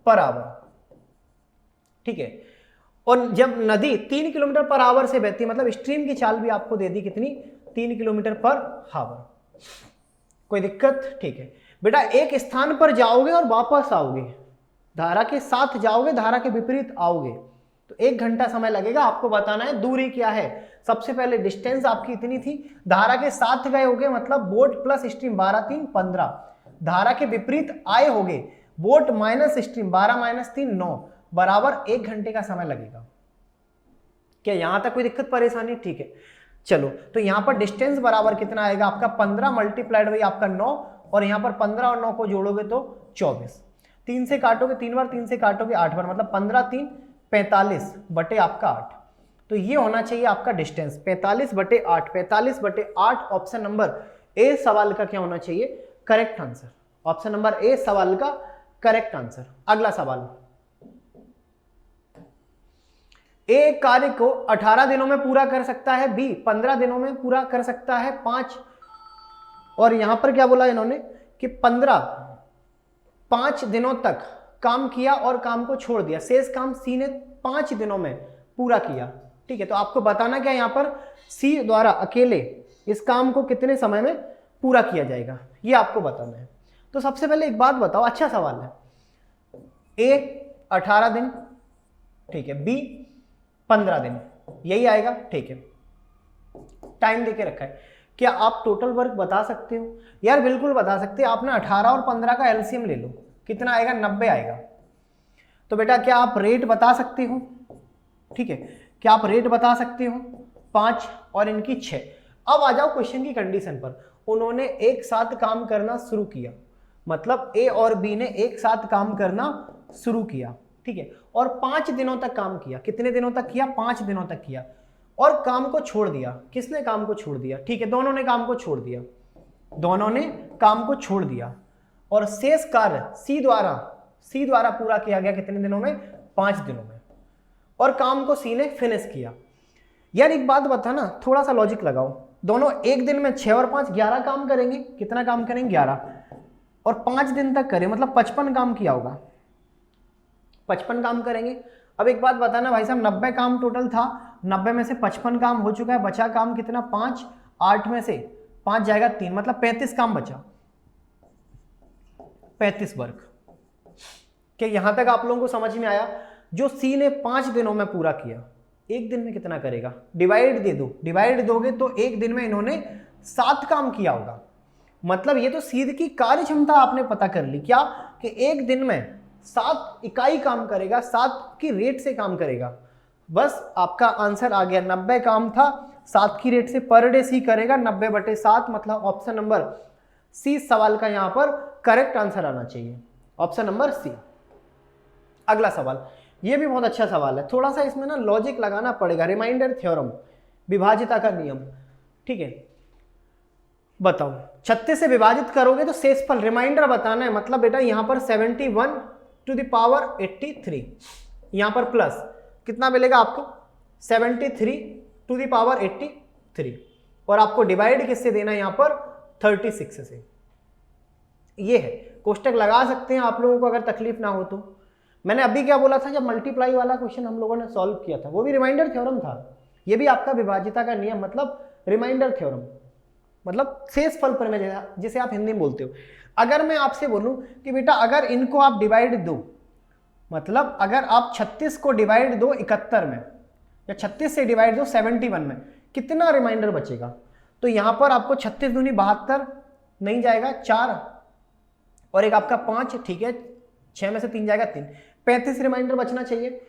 पर आवर, ठीक है। और जब नदी 3 किलोमीटर पर आवर से बहती है, मतलब स्ट्रीम की चाल भी आपको दे दी कितनी 3 किलोमीटर पर आवर, कोई दिक्कत, ठीक है। बेटा एक स्थान पर जाओगे और वापस आओगे, धारा के साथ जाओगे, धारा के विपरीत आओगे, तो 1 घंटा समय लगेगा, आपको बताना है दूरी क्या है। सबसे पहले डिस्टेंस आपकी इतनी थी, धारा के साथ गए होगे मतलब बोट प्लस स्ट्रीम 12 3 15, धारा के विपरीत आए होगे बोट माइनस स्ट्रीम 12 माइनस 3 9, बराबर 1 घंटे का समय लगेगा। क्या यहां तक कोई दिक्कत परेशानी, ठीक है। चलो तो यहां पर डिस्टेंस बराबर कितना आएगा आपका 15 मल्टीप्लाइड बाई आपका 9, और यहां पर 15 और 9 को जोड़ोगे तो 24, 3 से काटोगे 3 बार, 3 से काटोगे 8 बार, मतलब 15 3 45 बटे आपका 8, तो ये होना चाहिए आपका डिस्टेंस 45 बटे 8, 45 बटे 8 ऑप्शन नंबर ए सवाल का क्या होना चाहिए correct answer, option number A सवाल का करेक्ट आंसर। अगला सवाल, ए कार्य को 18 दिनों में पूरा कर सकता है, बी 15 दिनों में पूरा कर सकता है, 5, और यहां पर क्या बोला इन्होंने कि 5 दिनों तक काम किया और काम को छोड़ दिया, शेष काम सी ने 5 दिनों में पूरा किया, ठीक है। तो आपको बताना क्या यहां पर सी द्वारा अकेले इस काम को कितने समय में पूरा किया जाएगा, ये आपको बताना है। तो सबसे पहले एक बात बताओ, अच्छा सवाल है, ए 18 दिन, ठीक है, बी 15 दिन, यही आएगा, ठीक है। टाइम देके रखा है। क्या आप टोटल वर्क बता सकते हो? यार बिल्कुल बता सकते हैं। आपने 18 और 15 का एलसीएम ले लो, कितना आएगा? 90 आएगा। तो बेटा क्या आप रेट बता सकते हो? ठीक है, क्या आप रेट बता सकते हो? 5 और इनकी 6। अब आ जाओ क्वेश्चन की कंडीशन पर। उन्होंने एक साथ काम करना शुरू किया, मतलब ए और बी ने एक साथ काम करना शुरू किया, ठीक है, और 5 दिनों तक काम किया। कितने दिनों तक किया? 5 दिनों तक किया, और काम को छोड़ दिया। किसने काम को छोड़ दिया? ठीक है, दोनों ने काम को छोड़ दिया, दोनों ने काम को छोड़ दिया, और शेष कार्य सी द्वारा पूरा किया गया। कितने दिनों में? 5 दिनों में, और काम को सी ने फिनिश किया। यार एक बात बता ना, थोड़ा सा लॉजिक लगाओ। दोनों एक दिन में 6 और 5 11 काम करेंगे। कितना काम करेंगे? 11, और 5 दिन तक करें, मतलब 55 काम किया होगा। 55 काम करेंगे। अब एक बात बताना भाई साहब, 90 काम टोटल था, 90 में से 55 काम हो चुका है, बचा काम कितना? 5। 8 में से 5 जाएगा 3, मतलब 35 काम बचा, 35 वर्क। क्या यहां तक आप लोगों को समझ में आया? जो सी ने 5 दिनों में पूरा किया, एक दिन में कितना करेगा? डिवाइड दे दो, डिवाइड दोगे तो एक दिन में इन्होंने 7 काम किया होगा। मतलब ये तो सीध की कार्य क्षमता आपने पता कर ली। क्या? कि एक दिन में 7 इकाई काम करेगा, 7 की रेट से काम करेगा। बस आपका आंसर आ गया। 90 काम था, 7 की रेट से पर डे सी करेगा 90/7, मतलब ऑप्शन नंबर सी सवाल का यहां पर करेक्ट आंसर आना चाहिए, ऑप्शन नंबर सी। अगला सवाल, ये भी बहुत अच्छा सवाल है। थोड़ा सा इसमें ना लॉजिक लगाना पड़ेगा। रिमाइंडर थ्योरम, विभाजिता का नियम, ठीक है। बताओ, 36 से विभाजित करोगे तो शेषफल रिमाइंडर बताना है। मतलब बेटा यहां पर 71/83, यहां पर प्लस कितना मिलेगा आपको? 73/83, और आपको डिवाइड किससे देना है? यहां पर 36 से। ये है, कोष्टक लगा सकते हैं आप लोगों को अगर तकलीफ ना हो तो। मैंने अभी क्या बोला था, जब मल्टीप्लाई वाला क्वेश्चन हम लोगों ने सॉल्व किया था, वो भी रिमाइंडर थ्योरम था। ये भी आपका विभाजिता का नियम, मतलब रिमाइंडर थ्योरम, मतलब शेषफल प्रमेय, जिसे आप हिंदी में बोलते हो। अगर मैं आपसे बोलूं कि बेटा अगर इनको आप डिवाइड दो, मतलब अगर आप 36 को डिवाइड दो 71 में, या 36 से डिवाइड दो 71 में, कितना रिमाइंडर बचेगा? तो यहां पर आपको 36 दूनी 72 नहीं जाएगा, 4 और एक आपका 5, ठीक है, 6 में से 3 जाएगा 3, 35 रिमाइंडर बचना चाहिए।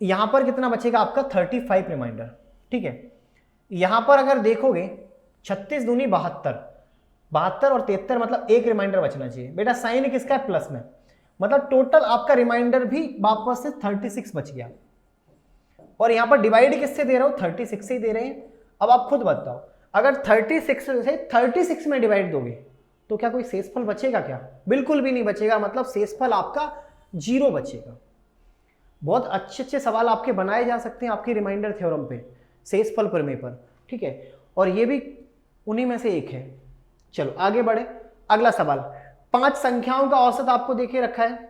यहां पर कितना बचेगा आपका? 35 रिमाइंडर, ठीक है। यहां पर अगर देखोगे 36 दूनी 72, 72 और 73, मतलब 1 रिमाइंडर बचना चाहिए। बेटा साइन किसका है? प्लस में, मतलब टोटल आपका रिमाइंडर भी वापस से 36 बच गया। और यहां पर डिवाइड किससे दे रहे हो? 36 से ही दे रहे हैं। अब आप खुद बताओ, अगर 36 से 36 में डिवाइड दोगे तो क्या कोई शेषफल बचेगा क्या? बिल्कुल भी नहीं बचेगा, मतलब शेषफल आपका 0 बचेगा। बहुत अच्छे अच्छे सवाल आपके बनाए जा सकते हैं आपकी रिमाइंडर थ्योरम पे, शेषफल प्रमेय पर, ठीक है, और ये भी उन्हीं में से एक है। चलो आगे बढ़े। अगला सवाल, 5 संख्याओं का औसत आपको देखे रखा है,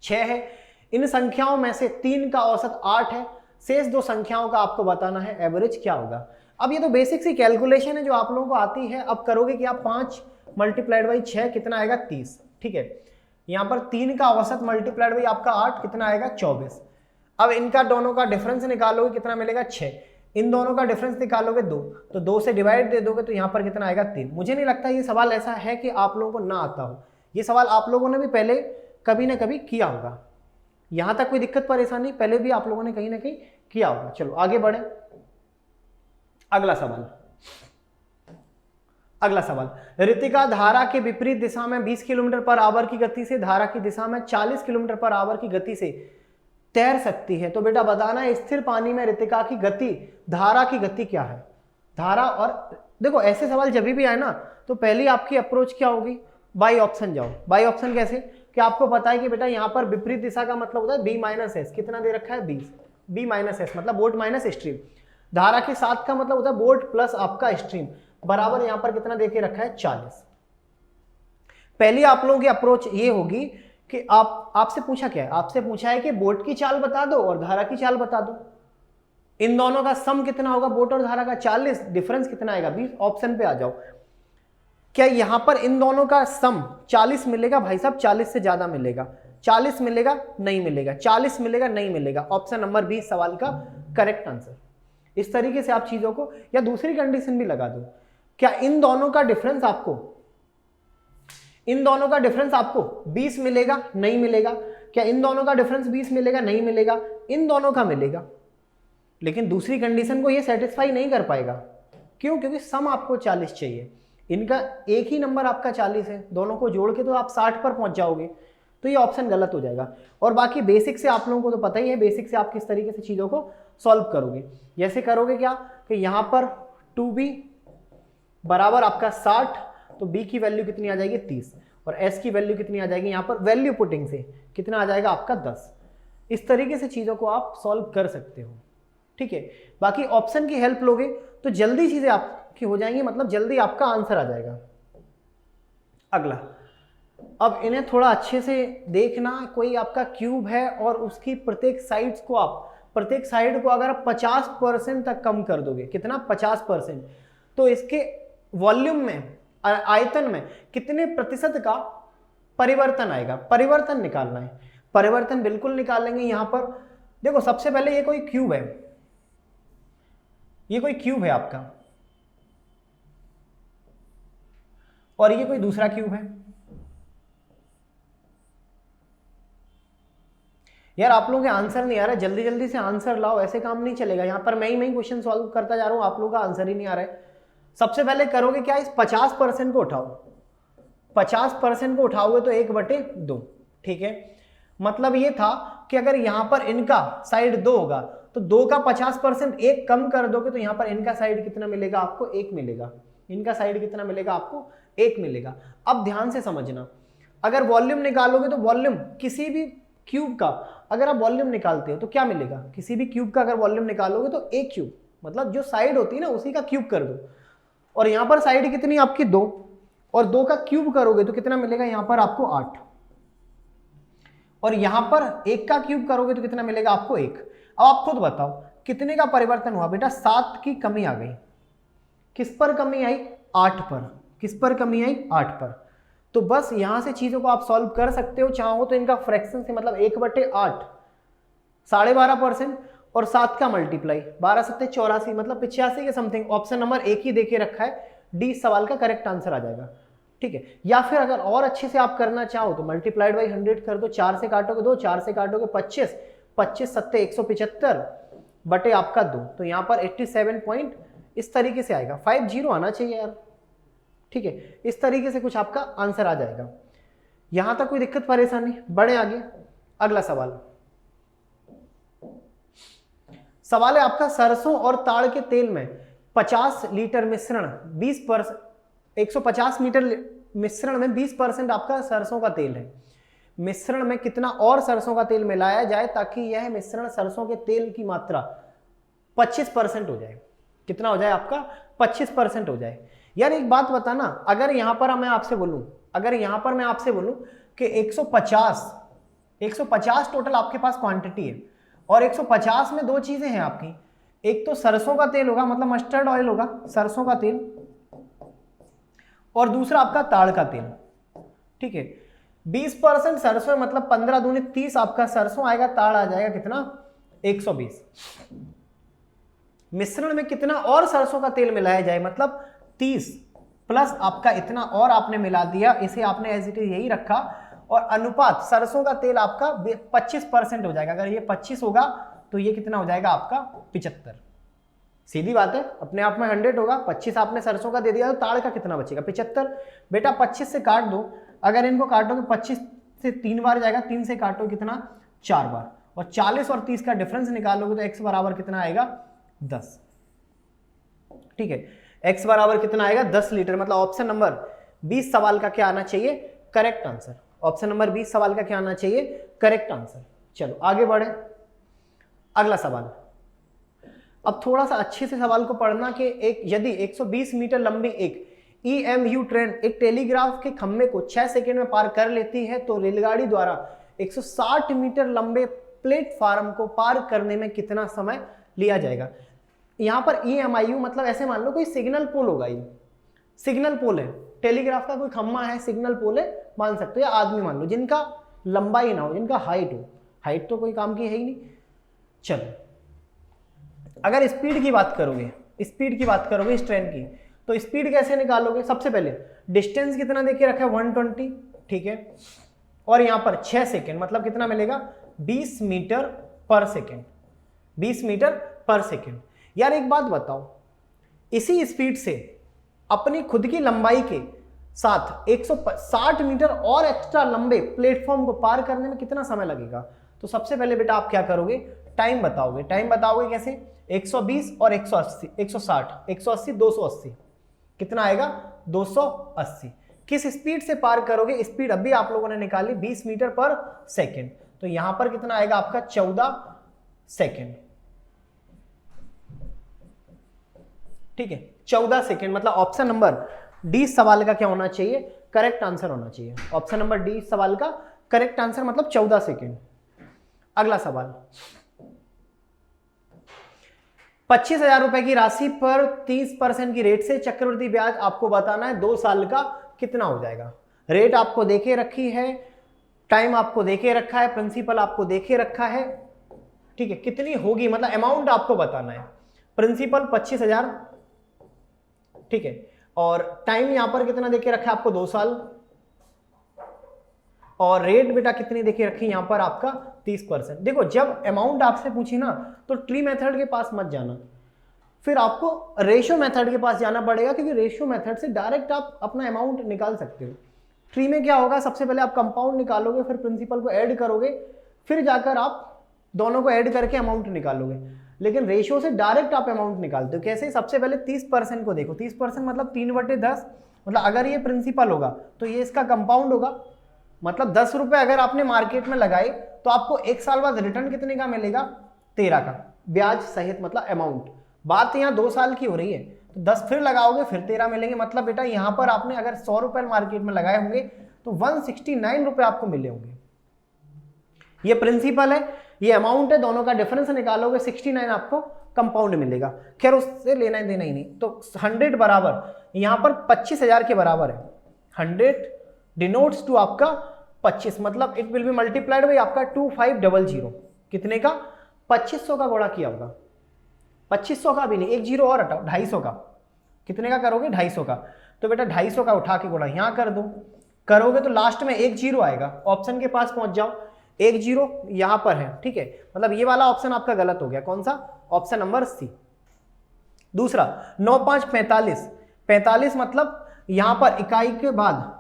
6 है। इन संख्याओं में से 3 का औसत 8 है, शेष 2 संख्याओं का आपको बताना है एवरेज क्या होगा। अब ये तो बेसिक सी कैलकुलेशन है जो आप लोगों को आती है। अब करोगे कि आप 5 मल्टीप्लाइड बाई 6 कितना आएगा? 30, ठीक है। यहां पर 3 का औसत मल्टीप्लाइड बाई आपका 8 कितना आएगा? 24। अब इनका दोनों का डिफरेंस निकालोगे कितना मिलेगा? 6। इन दोनों का डिफरेंस निकालोगे 2, तो 2 से डिवाइड दे दोगे तो यहां पर कितना आएगा? 3। मुझे नहीं लगता ये सवाल ऐसा है कि आप लोगों को ना आता हो। ये सवाल आप लोगों ने भी पहले कभी ना कभी किया होगा। यहां तक कोई दिक्कत परेशानी पहले भी आप लोगों ने कहीं ना कहीं किया होगा। चलो आगे बढ़े। अगला सवाल, ऋतिका धारा के विपरीत दिशा में 20 किलोमीटर पर आवर की गति से धारा की दिशा में 40 किलोमीटर पर आवर की गति से तैर सकती है। तो बेटा बताना है स्थिर पानी में ऋतिका की गति, धारा की गति क्या है? धारा, और देखो ऐसे सवाल जब भी आए ना तो पहली आपकी अप्रोच क्या होगी? बाई ऑप्शन जाओ। बाई ऑप्शन कैसे? कि आपको पता है कि बेटा यहां पर विपरीत दिशा का मतलब होता है B-S, कितना दे रखा है? 20, B-S मतलब बोट माइनस स्ट्रीम। धारा के साथ का मतलब होता है बोट प्लस आपका स्ट्रीम, बराबर यहां पर कितना देके रखा है? 40। पहली आप लोगों की अप्रोच ये होगी कि आपसे पूछा क्या है? आपसे पूछा है कि बोट की चाल बता दो और धारा की चाल बता दो। इन दोनों का सम कितना होगा? बोट और धारा का 40, डिफरेंस कितना आएगा? 20। ऑप्शन पे आ जाओ। क्या यहां पर इन दोनों का सम 40 मिलेगा? भाई साहब 40 से ज्यादा मिलेगा। 40 मिलेगा नहीं मिलेगा, 40 मिलेगा नहीं मिलेगा। ऑप्शन नंबर बी सवाल का करेक्ट आंसर। इस तरीके से आप चीजों को, या दूसरी कंडीशन भी लगा दो, क्या इन दोनों का डिफरेंस आपको 20 मिलेगा नहीं मिलेगा, क्या इन दोनों का डिफरेंस 20 मिलेगा नहीं मिलेगा, इन दोनों का मिलेगा। लेकिन दूसरी कंडीशन को ये सेटिस्फाई नहीं कर पाएगा, क्यों? क्योंकि सम आपको 40 चाहिए, इनका एक ही नंबर आपका 40 है, दोनों को जोड़ के तो आप 60 पर पहुंच जाओगे, तो ये ऑप्शन गलत हो जाएगा। और बाकी बेसिक से आप लोगों को तो पता ही है, बेसिक से आप किस तरीके से चीज़ों को सॉल्व करोगे। जैसे करोगे क्या कि यहाँ पर 2b बराबर आपका 60, तो b की वैल्यू कितनी आ जाएगी 30, और s की वैल्यू कितनी आ जाएगी, यहाँ पर वैल्यू पुटिंग से कितना आ जाएगा आपका 10। इस तरीके से चीज़ों को आप सॉल्व कर सकते हो, ठीक है। बाकी ऑप्शन की हेल्प लोगे तो जल्दी चीज़ें आपकी हो जाएंगी, मतलब जल्दी आपका आंसर आ जाएगा। अगला, अब इन्हें थोड़ा अच्छे से देखना। कोई आपका क्यूब है और उसकी प्रत्येक साइड को अगर आप 50% तक कम कर दोगे, कितना 50%, तो इसके वॉल्यूम में, आयतन में कितने प्रतिशत का परिवर्तन आएगा। परिवर्तन निकालना है, परिवर्तन बिल्कुल निकालेंगे। यहां पर देखो, सबसे पहले ये कोई क्यूब है, ये कोई क्यूब है आपका, और ये कोई दूसरा क्यूब है। यार आप लोगों के आंसर नहीं आ रहा है, जल्दी जल्दी से आंसर लाओ, ऐसे काम नहीं चलेगा। यहां पर मैं ही क्वेश्चन सॉल्व करता जा रहा हूं, आप लोगों का आंसर ही नहीं आ रहा है। सबसे पहले करोगे क्या, इस 50% को उठाओ, 50% को उठाओगे तो 1/2, ठीक है। मतलब ये था कि अगर यहां पर इनका साइड 2 होगा तो 2 का 50% 1 कम कर दोगे तो यहां पर इनका साइड कितना मिलेगा आपको, 1 मिलेगा। इनका साइड कितना मिलेगा आपको, 1 मिलेगा। अब ध्यान से समझना, अगर वॉल्यूम निकालोगे तो वॉल्यूम किसी भी क्यूब का अगर आप वॉल्यूम निकालते हो तो क्या मिलेगा, किसी भी क्यूब का अगर वॉल्यूम निकालोगे तो एक क्यूब, मतलब जो साइड होती है ना उसी का क्यूब कर दो। और यहां पर साइड कितनी आपकी 2, और 2 का क्यूब करोगे तो कितना मिलेगा यहां पर आपको 8, और यहां पर 1 का क्यूब करोगे तो कितना मिलेगा आपको 1। अब आप खुद बताओ कितने का परिवर्तन हुआ बेटा, 7 की कमी आ गई। किस पर कमी आई, 8 पर। किस पर कमी आई, 8 पर। तो बस यहां से चीजों को आप सॉल्व कर सकते हो, चाहो तो इनका फ्रैक्शन से, मतलब 1/8 12.5%, और 7 का मल्टीप्लाई 12 7 84, मतलब 85 के समथिंग। ऑप्शन नंबर 1 ही देके रखा है, डी सवाल का करेक्ट आंसर आ जाएगा, ठीक है। या फिर अगर और अच्छे से आप करना चाहो तो मल्टीप्लाइड बाई 100 कर दो, 4 से काटोगे 2, 4 से काटोगे 25, 25 7 175 बटे आपका 2, तो यहाँ पर 87 पॉइंट इस तरीके से आएगा। 50 आना चाहिए यार, ठीक है। इस तरीके से कुछ आपका आंसर आ जाएगा। यहां तक कोई दिक्कत परेशानी, बढ़े आगे। अगला सवाल है आपका, सरसों और ताड़ के तेल में 50 लीटर मिश्रण 150 लीटर मिश्रण में 20% आपका सरसों का तेल है। मिश्रण में कितना और सरसों का तेल मिलाया जाए ताकि यह मिश्रण सरसों के तेल की मात्रा 25% हो जाए। कितना हो जाए आपका, 25% हो जाए। यार एक बात बताना, अगर यहां पर मैं आपसे बोलूं कि 150 टोटल आपके पास क्वांटिटी है, और 150 में 2 चीजें हैं आपकी, एक तो सरसों का तेल होगा, मतलब मस्टर्ड ऑयल होगा, सरसों का तेल, और दूसरा आपका ताड़ का तेल, ठीक है। 20% सरसों, मतलब 15 दूनी 30 आपका सरसों आएगा, ताड़ आ जाएगा कितना 120। मिश्रण में कितना और सरसों का तेल मिलाया जाए, मतलब 30 प्लस आपका इतना और आपने मिला दिया, इसे आपने एज इट इज यही रखा, और अनुपात सरसों का तेल आपका 25% हो जाएगा। अगर ये 25 होगा तो ये कितना हो जाएगा आपका 75। सीधी बात है, अपने आप में 100 होगा, 25 आपने सरसों का दे दिया तो ताड़ का कितना बचेगा 75। बेटा 25 से काट दो, अगर इनको काटोगे 25 से 3 बार जाएगा, 3 से काटो कितना 4 बार, और 40 और 30 का डिफरेंस निकालोगे तो x बराबर कितना आएगा 10, ठीक है। x बराबर कितना आएगा 10 लीटर, मतलब ऑप्शन नंबर 20 सवाल का क्या आना चाहिए, करेक्ट आंसर। ऑप्शन नंबर 20 सवाल का क्या आना चाहिए, करेक्ट आंसर। चलो आगे बढ़े, अगला सवाल। अब थोड़ा सा अच्छे से सवाल को पढ़ना कि यदि 120 मीटर लंबी एक EMU ट्रेन एक टेलीग्राफ के खंभे को 6 सेकंड में पार कर लेती है तो रेलगाड़ी द्वारा 160 मीटर लंबे प्लेटफार्म को पार करने में कितना समय लिया जाएगा। यहां पर EMIU मतलब ऐसे मान लो कोई सिग्नल पोल होगा, ये सिग्नल पोल है, टेलीग्राफ का कोई खंभा है, सिग्नल पोल है मान सकते हो, या आदमी मान लो जिनका लंबाई ना हो, इनका हाइट हो। हाइट तो कोई काम की है ही नहीं। चलो अगर स्पीड की बात करोगे, स्पीड की बात करोगे इस ट्रेन की, तो स्पीड कैसे निकालोगे? सबसे पहले डिस्टेंस कितना देके रखा है 120, ठीक है, और यहां पर 6 सेकेंड, मतलब कितना मिलेगा 20 मीटर पर सेकेंड, 20 मीटर पर सेकेंड। यार एक बात बताओ, इसी स्पीड से अपनी खुद की लंबाई के साथ 160 मीटर और एक्स्ट्रा लंबे प्लेटफॉर्म को पार करने में कितना समय लगेगा? तो सबसे पहले बेटा आप क्या करोगे, टाइम बताओगे। टाइम बताओगे कैसे? 120 और 180, 160, 180, 280, कितना आएगा 280। किस स्पीड से पार करोगे? स्पीड अभी आप लोगों ने निकाली 20 मीटर पर सेकेंड, तो यहां पर कितना आएगा आपका 14 सेकेंड, ठीक है, 14 सेकेंड। मतलब ऑप्शन नंबर डी सवाल का क्या होना चाहिए? करेक्ट आंसर होना चाहिए। ऑप्शन नंबर डी सवाल का करेक्ट आंसर मतलब 14 सेकेंड। अगला सवाल, 25,000 रुपए की राशि पर 30% की रेट से चक्रवृद्धि ब्याज आपको बताना है 2 साल का कितना हो जाएगा। रेट आपको देके रखी है, टाइम आपको देके रखा है, प्रिंसिपल आपको देके रखा है, ठीक है, कितनी होगी मतलब अमाउंट आपको बताना है। प्रिंसिपल 25,000, ठीक है, और टाइम यहां पर कितना देके रखा है आपको 2 साल, और रेट बेटा कितनी देके रखी यहां पर आपका 30%। देखो जब अमाउंट आपसे पूछी ना तो ट्री मेथड के पास मत जाना, फिर आपको रेशियो मेथड के पास जाना पड़ेगा, क्योंकि रेशियो मेथड से डायरेक्ट आप अपना अमाउंट निकाल सकते हो। ट्री में क्या होगा, सबसे पहले आप कंपाउंड निकालोगे, फिर प्रिंसिपल को ऐड करोगे, फिर जाकर आप दोनों को ऐड करके अमाउंट निकालोगे। लेकिन रेशियो से डायरेक्ट आप अमाउंट निकालते हो। कैसे? सबसे पहले 30% को देखो, 30% मतलब 3/10, मतलब अगर ये प्रिंसिपल होगा तो ये इसका कंपाउंड होगा, मतलब 10 रुपए अगर आपने मार्केट में लगाए तो आपको 1 साल बाद रिटर्न कितने का मिलेगा? 13 का, ब्याज सहित, मतलब अमाउंट। बात यहाँ 2 साल की हो रही है, तो 10 फिर लगाओगे फिर 13 मिलेंगे, मतलब बेटा यहाँ पर आपने अगर 100 रुपए मार्केट में लगाए होंगे तो 169 रुपए आपको मिले होंगे। ये प्रिंसिपल है, ये अमाउंट है, दोनों का डिफरेंस निकालोगे 69 आपको कंपाउंड मिलेगा। खैर उससे लेना देना ही नहीं। तो 100 बराबर यहाँ पर 25,000 के बराबर है। 100 डिनोट्स टू आपका 25, मतलब it will be multiplied by आपका 2500, कितने का? 2500 का गुणा किया होगा। 2500 का भी नहीं, एक जीरो और हटाओ, 250 का। कितने का करोगे? 250 का। तो बेटा 250 का उठा के गुणा यहाँ कर दो, करोगे तो लास्ट में एक जीरो आएगा। ऑप्शन के पास पहुंच जाओ, एक जीरो यहां पर है, ठीक है, मतलब ये वाला ऑप्शन आपका गलत हो गया। कौन सा? Option number C. दूसरा 9 5 45, 45 मतलब यहां पर इकाई के बाद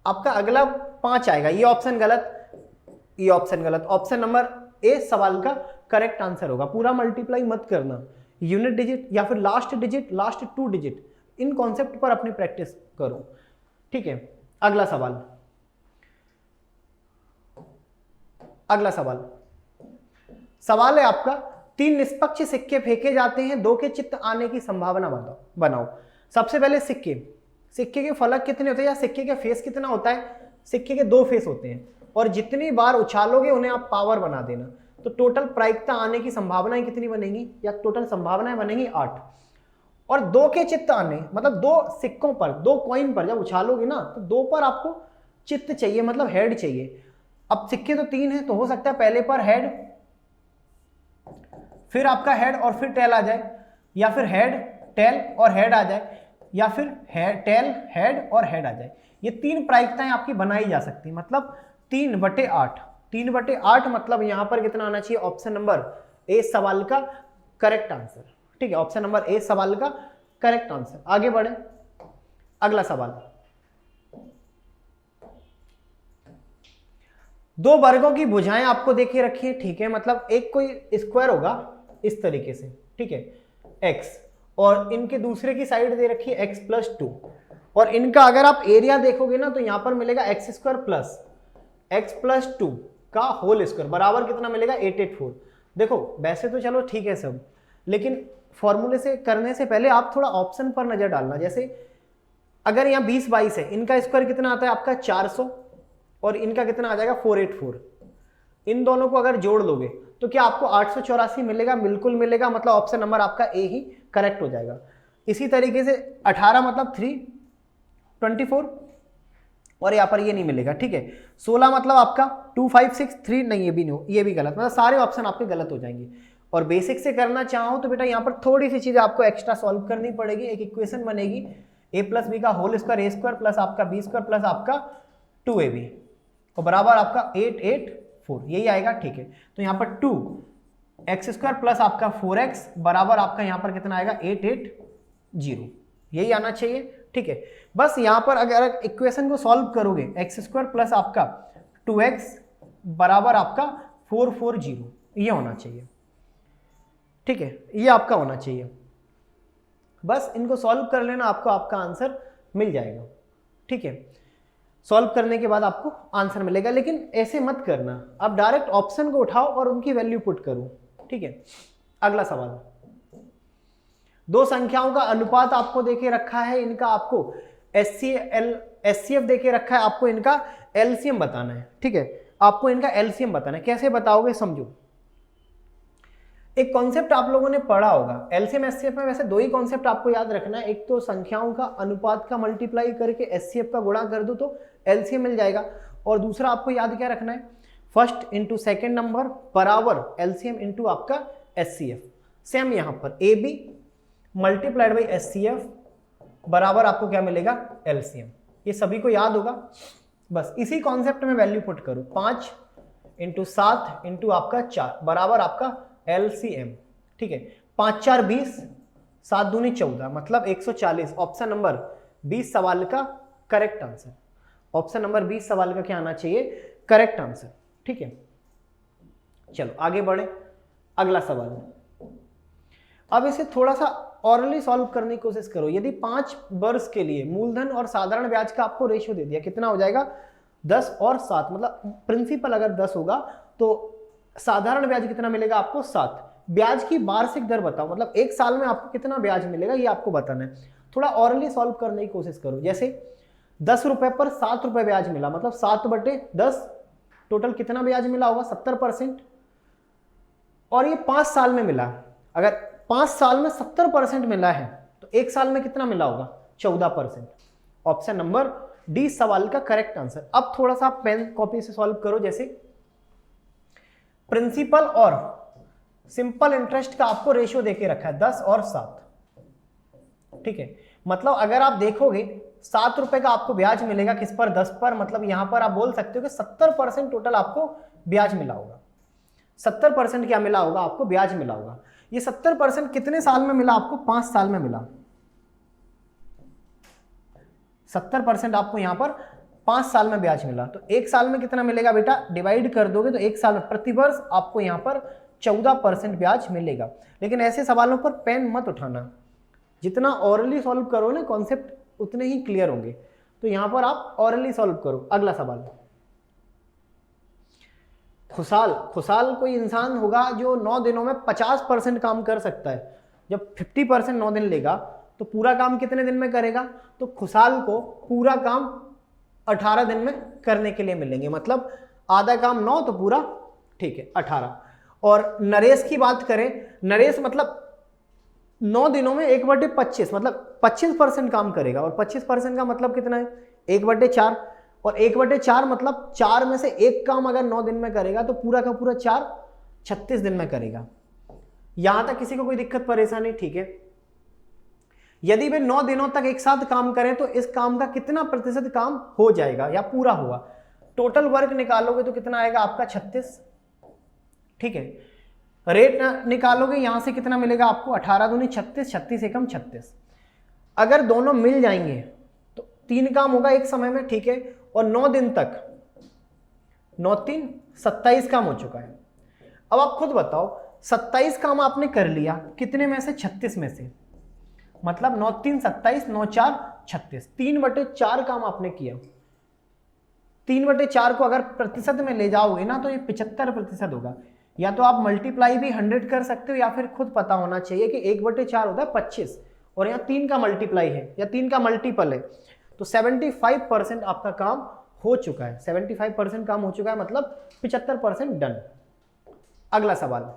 आपका अगला 5 आएगा, ये ऑप्शन गलत, ये ऑप्शन गलत। ऑप्शन नंबर ए सवाल का करेक्ट आंसर होगा। पूरा मल्टीप्लाई मत करना, यूनिट डिजिट या फिर लास्ट डिजिट, लास्ट 2 डिजिट, इन कॉन्सेप्ट पर अपनी प्रैक्टिस करो, ठीक है। अगला सवाल, अगला सवाल, सवाल है आपका 3 निष्पक्ष सिक्के फेंके जाते हैं, 2 के चित्त आने की संभावना बनाओ। सबसे पहले सिक्के, सिक्के के फलक कितने होते हैं या सिक्के के फेस कितना होता है? सिक्के के 2 फेस होते हैं, और जितनी बार उछालोगे उन्हें आप पावर बना देना। तो टोटल प्रायिकता आने की संभावनाएं कितनी बनेगी, या टोटल संभावनाएं बनेगी 8। और 2 के चित्त आने मतलब 2 सिक्कों पर, 2 कॉइन पर जब उछालोगे ना तो 2 पर आपको चित्त चाहिए, मतलब हेड चाहिए। अब सिक्के तो 3 है, तो हो सकता है पहले पर हेड, फिर आपका हेड और फिर टेल आ जाए, या फिर हेड टेल और हेड आ जाए, या फिर टेल हेड और हेड आ जाए। ये 3 प्रायिकताएं आपकी बनाई जा सकती, मतलब 3/8। 3/8 मतलब यहां पर कितना आना चाहिए? ऑप्शन नंबर ए सवाल का करेक्ट आंसर, ठीक है, ऑप्शन नंबर ए सवाल का करेक्ट आंसर। आगे बढ़े, अगला सवाल, 2 वर्गों की भुजाएं आपको देखिए रखी है, ठीक है, मतलब एक कोई स्क्वायर होगा इस तरीके से, ठीक है, x, और इनके दूसरे की साइड दे रखी है x+2, और इनका अगर आप एरिया देखोगे ना तो यहां पर मिलेगा x² प्लस x+2 का होल स्क्वायर बराबर कितना मिलेगा? 884। देखो वैसे तो चलो ठीक है सब, लेकिन फॉर्मूले से करने से पहले आप थोड़ा ऑप्शन पर नजर डालना। जैसे अगर यहाँ 20/22 है, इनका स्क्वायर कितना आता है आपका? 400, और इनका कितना आ जाएगा? 484। इन दोनों को अगर जोड़ लोगे तो क्या आपको 884 मिलेगा? बिल्कुल मिलेगा, मतलब ऑप्शन नंबर आपका ए ही करेक्ट हो जाएगा। इसी तरीके से 18 मतलब 3, 24, और यहाँ पर ये नहीं मिलेगा, ठीक है। 16 मतलब आपका 2 5 6 3 नहीं, ये भी नहीं, ये भी गलत, मतलब सारे ऑप्शन आपके गलत हो जाएंगे। और बेसिक से करना चाहो तो बेटा यहाँ पर थोड़ी सी चीजें आपको एक्स्ट्रा सॉल्व करनी पड़ेगी। एक इक्वेशन बनेगी a प्लस बी का whole square a square plus आपका b स्क्वायर प्लस आपका 2ab और बराबर आपका 8 8 4, यही आएगा, ठीक है। तो यहाँ पर 2x स्क्वायर प्लस आपका 4x बराबर आपका यहाँ पर कितना आएगा 8 8 0, यही आना चाहिए, ठीक है। बस यहाँ पर अगर इक्वेशन को सॉल्व करोगे एक्स स्क्वायर प्लस आपका 2x बराबर आपका 4 4 0, ये होना चाहिए, ठीक है, ये आपका होना चाहिए। बस इनको सॉल्व कर लेना, आपको आपका आंसर मिल जाएगा, ठीक है। सॉल्व करने के बाद आपको आंसर मिलेगा, लेकिन ऐसे मत करना, आप डायरेक्ट ऑप्शन को उठाओ और उनकी वैल्यू पुट करो, ठीक है। अगला सवाल, दो संख्याओं का अनुपात आपको देके रखा है, इनका आपको HCF देके रखा है, आपको इनका LCM बताना है, ठीक है। आपको इनका LCM बताना है, कैसे बताओगे समझो। एक कॉन्सेप्ट आप लोगों ने पढ़ा होगा LCM HCF में, वैसे दो ही कॉन्सेप्ट आपको याद रखना है। एक तो संख्याओं का अनुपात का मल्टीप्लाई करके HCF का गुणा कर दो तो LCM मिल जाएगा, और दूसरा आपको याद क्या रखना है, फर्स्ट इंटू सेकेंड नंबर बराबर LCM इंटू आपका HCF। सेम यहाँ पर AB मल्टीप्लाइड बाई HCF बराबर आपको क्या मिलेगा LCM, ये सभी को याद होगा। बस इसी कॉन्सेप्ट में वैल्यू पुट करो, 5 इंटू 7 इंटू आपका 4 बराबर आपका LCM, ठीक है। 5 4 20, 7 दूनी 14 मतलब 140। ऑप्शन नंबर 20 सवाल का करेक्ट आंसर, ऑप्शन नंबर 20 सवाल का क्या आना चाहिए, करेक्ट आंसर, ठीक है। चलो आगे बढ़े, अगला सवाल। अब इसे थोड़ा सा ऑरली सॉल्व करने की कोशिश करो। यदि 5 वर्ष के लिए मूलधन और साधारण ब्याज का आपको रेशियो दे दिया, कितना हो जाएगा 10 और 7, मतलब प्रिंसिपल अगर 10 होगा तो साधारण ब्याज कितना मिलेगा आपको 7। ब्याज की वार्षिक दर बताओ, मतलब एक साल में आपको कितना ब्याज मिलेगा ये आपको बताना है। थोड़ा ऑरली सॉल्व करने की कोशिश करो। जैसे 10 रुपए पर 7 रुपए ब्याज मिला, मतलब 7/10 टोटल कितना ब्याज मिला होगा 70%, और ये 5 साल में मिला। अगर 5 साल में 70% मिला है तो एक साल में कितना मिला होगा 14%। ऑप्शन नंबर डी सवाल का करेक्ट आंसर। अब थोड़ा सा पेन कॉपी से सॉल्व करो। जैसे प्रिंसिपल और सिंपल इंटरेस्ट का आपको रेशियो देके रखा है 10 और 7, ठीक है। मतलब अगर आप देखोगे 7 रुपए का आपको ब्याज मिलेगा किस पर 10 पर, मतलब यहां पर आप बोल सकते हो कि 70% टोटल आपको ब्याज मिला होगा। 70% क्या मिला होगा आपको ब्याज मिला होगा। ये 70% कितने साल में मिला आपको 5 साल में मिला। 70% आपको यहां पर 5 साल में ब्याज मिला, तो एक साल में कितना मिलेगा बेटा, डिवाइड कर दोगे तो एक साल में प्रतिवर्ष आपको यहां पर 14% ब्याज मिलेगा। लेकिन ऐसे सवालों पर पेन मत उठाना, जितना ऑरली सॉल्व करो ना कॉन्सेप्ट उतने ही क्लियर होंगे। तो यहां पर आप ऑरली सॉल्व करो। अगला सवाल, खुशहाल कोई इंसान होगा जो 9 दिनों में 50% काम कर सकता है। जब 50% 9 दिन लेगा तो पूरा काम कितने दिन में करेगा, तो खुशहाल को पूरा काम 18 दिन में करने के लिए मिलेंगे। मतलब आधा काम 9 तो पूरा, ठीक है 18। और नरेश की बात करें, नरेश मतलब 9 दिनों में 1/25 मतलब 25% काम करेगा, और 25% का मतलब कितना है 1/4, और 1/4 मतलब 4 में से एक काम अगर 9 दिन में करेगा तो पूरा का पूरा 4 36 दिन में करेगा। यहां तक किसी को कोई दिक्कत परेशानी, ठीक है। यदि वे 9 दिनों तक एक साथ काम करें तो इस काम का कितना प्रतिशत काम हो जाएगा या पूरा हुआ। टोटल वर्क निकालोगे तो कितना आएगा आपका 36, ठीक है। रेट निकालोगे यहां से कितना मिलेगा आपको 18 दूनी 36, 36 एकम 36। अगर दोनों मिल जाएंगे तो 3 काम होगा एक समय में, ठीक है। और 9 दिन तक 9 3 27 काम हो चुका है। अब आप खुद बताओ 27 काम आपने कर लिया कितने में से 36 में से, मतलब 9 3 27 9 4 36, 3/4 काम आपने किया। 3/4 को अगर प्रतिशत में ले जाओगे ना तो ये 75% होगा। या तो आप मल्टीप्लाई भी 100 कर सकते हो या फिर खुद पता होना चाहिए कि 1/4 होता है 25 और यहाँ 3 का मल्टीप्लाई है या 3 का मल्टीपल है, तो 75% आपका काम हो चुका है। 75% काम हो चुका है मतलब 75% डन। अगला सवाल,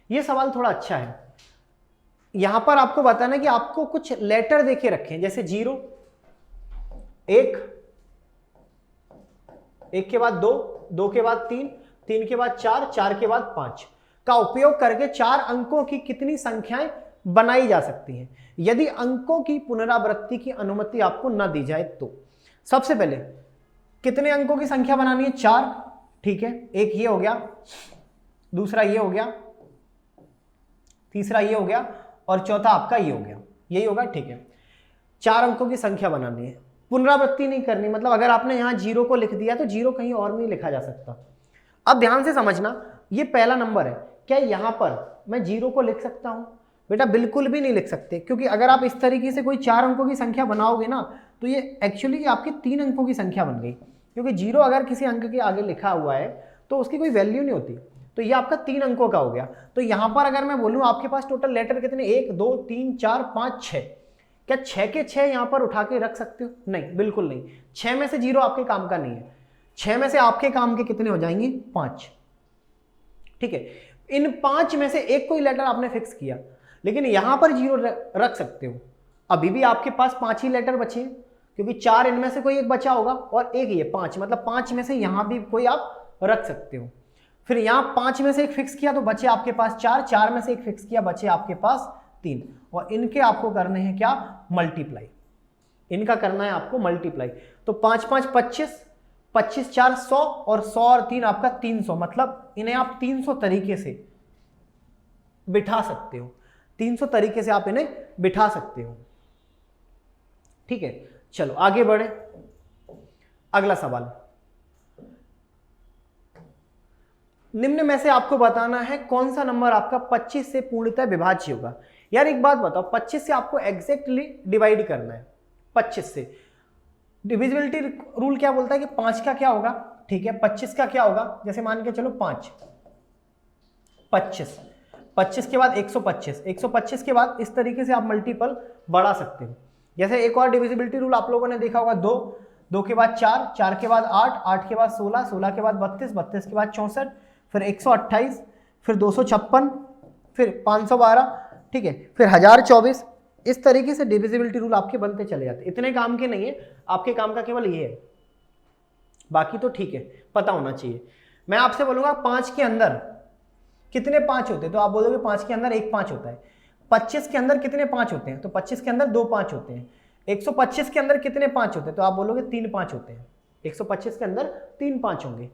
ये सवाल थोड़ा अच्छा है। यहां पर आपको बताना है कि आपको कुछ लेटर देके रखे हैं, जैसे 0 1 1 के बाद 2, 2 के बाद 3, 3 के बाद 4, 4 के बाद 5 का उपयोग करके 4 अंकों की कितनी संख्याएं बनाई जा सकती हैं यदि अंकों की पुनरावृत्ति की अनुमति आपको न दी जाए तो। सबसे पहले कितने अंकों की संख्या बनानी है? 4, ठीक है, एक ये हो गया, दूसरा ये हो गया, तीसरा ये हो गया और चौथा आपका ये हो गया, यही होगा, ठीक है। 4 अंकों की संख्या बनानी है, पुनरावृत्ति नहीं करनी, मतलब अगर आपने यहां 0 को लिख दिया तो 0 कहीं और नहीं लिखा जा सकता। अब ध्यान से समझना, ये पहला नंबर है, क्या यहां पर मैं 0 को लिख सकता हूं? बेटा बिल्कुल भी नहीं लिख सकते, क्योंकि अगर आप इस तरीके से कोई 4 अंकों की संख्या बनाओगे ना तो ये एक्चुअली आपकी 3 अंकों की संख्या बन गई, क्योंकि 0 अगर किसी अंक के आगे लिखा हुआ है तो उसकी कोई वैल्यू नहीं होती, तो ये आपका 3 अंकों का हो गया। तो यहां पर अगर मैं बोलूं आपके पास टोटल लेटर कितने, 1 2 3 4 5 6, क्या 6 के 6 यहां पर उठा के रख सकते हो? नहीं, बिल्कुल नहीं। 6 में से 0 आपके काम का नहीं है, 6 में से आपके काम के कितने हो जाएंगे? 5, ठीक है। इन 5 में से एक कोई लेटर आपने फिक्स किया, लेकिन यहां पर 0 रख सकते हो, अभी भी आपके पास 5 ही लेटर बचे हैं, क्योंकि 4 इनमें से कोई एक बचा होगा और एक ये 5, मतलब 5 में से यहां भी कोई आप रख सकते हो। फिर यहां 5 में से एक फिक्स किया तो बचे आपके पास 4, 4 में से एक फिक्स किया बचे आपके पास 3, और इनके आपको करने हैं क्या? मल्टीप्लाई, इनका करना है आपको मल्टीप्लाई। तो 5 5 25, 25 4 100 और 100 और 3 आपका 300, मतलब इन्हें आप 300 तरीके से बिठा सकते हो, 300 तरीके से आप इन्हें बिठा सकते हो, ठीक है। चलो आगे बढ़े, अगला सवाल, निम्न में से आपको बताना है कौन सा नंबर आपका 25 से पूर्णतः विभाज्य होगा। यार एक बात बताओ, 25 से आपको एग्जैक्टली डिवाइड करना है, 25 से। डिविजिबिलिटी रूल क्या बोलता है कि 5 का क्या होगा, ठीक है, 25 का क्या होगा, जैसे मान के चलो 5, 25, 25 के बाद 125, 125 के बाद इस तरीके से आप मल्टीपल बढ़ा सकते हो। जैसे एक और डिविजिबिलिटी रूल आप लोगों ने देखा होगा, 2, 2 के बाद 4, 4 के बाद 8, 8 के बाद 16, 16 के बाद 32, 32 के बाद 64, फिर 128, फिर 256, फिर 512, ठीक है, फिर 1024। इस तरीके से डिविजिबिलिटी रूल आपके बनते चले जाते। इतने काम के नहीं है, आपके काम का केवल ये है, बाकी तो ठीक है, पता होना चाहिए। मैं आपसे बोलूंगा 5 के अंदर कितने 5 होते हैं, तो आप बोलोगे 5 के अंदर एक 5 होता है। 25 के अंदर कितने 5 होते हैं, तो 25 के अंदर 2 5 होते हैं। 125 के अंदर कितने 5 होते हैं, तो आप बोलोगे 3 5 होते हैं। 125 के अंदर 3 5 होंगे।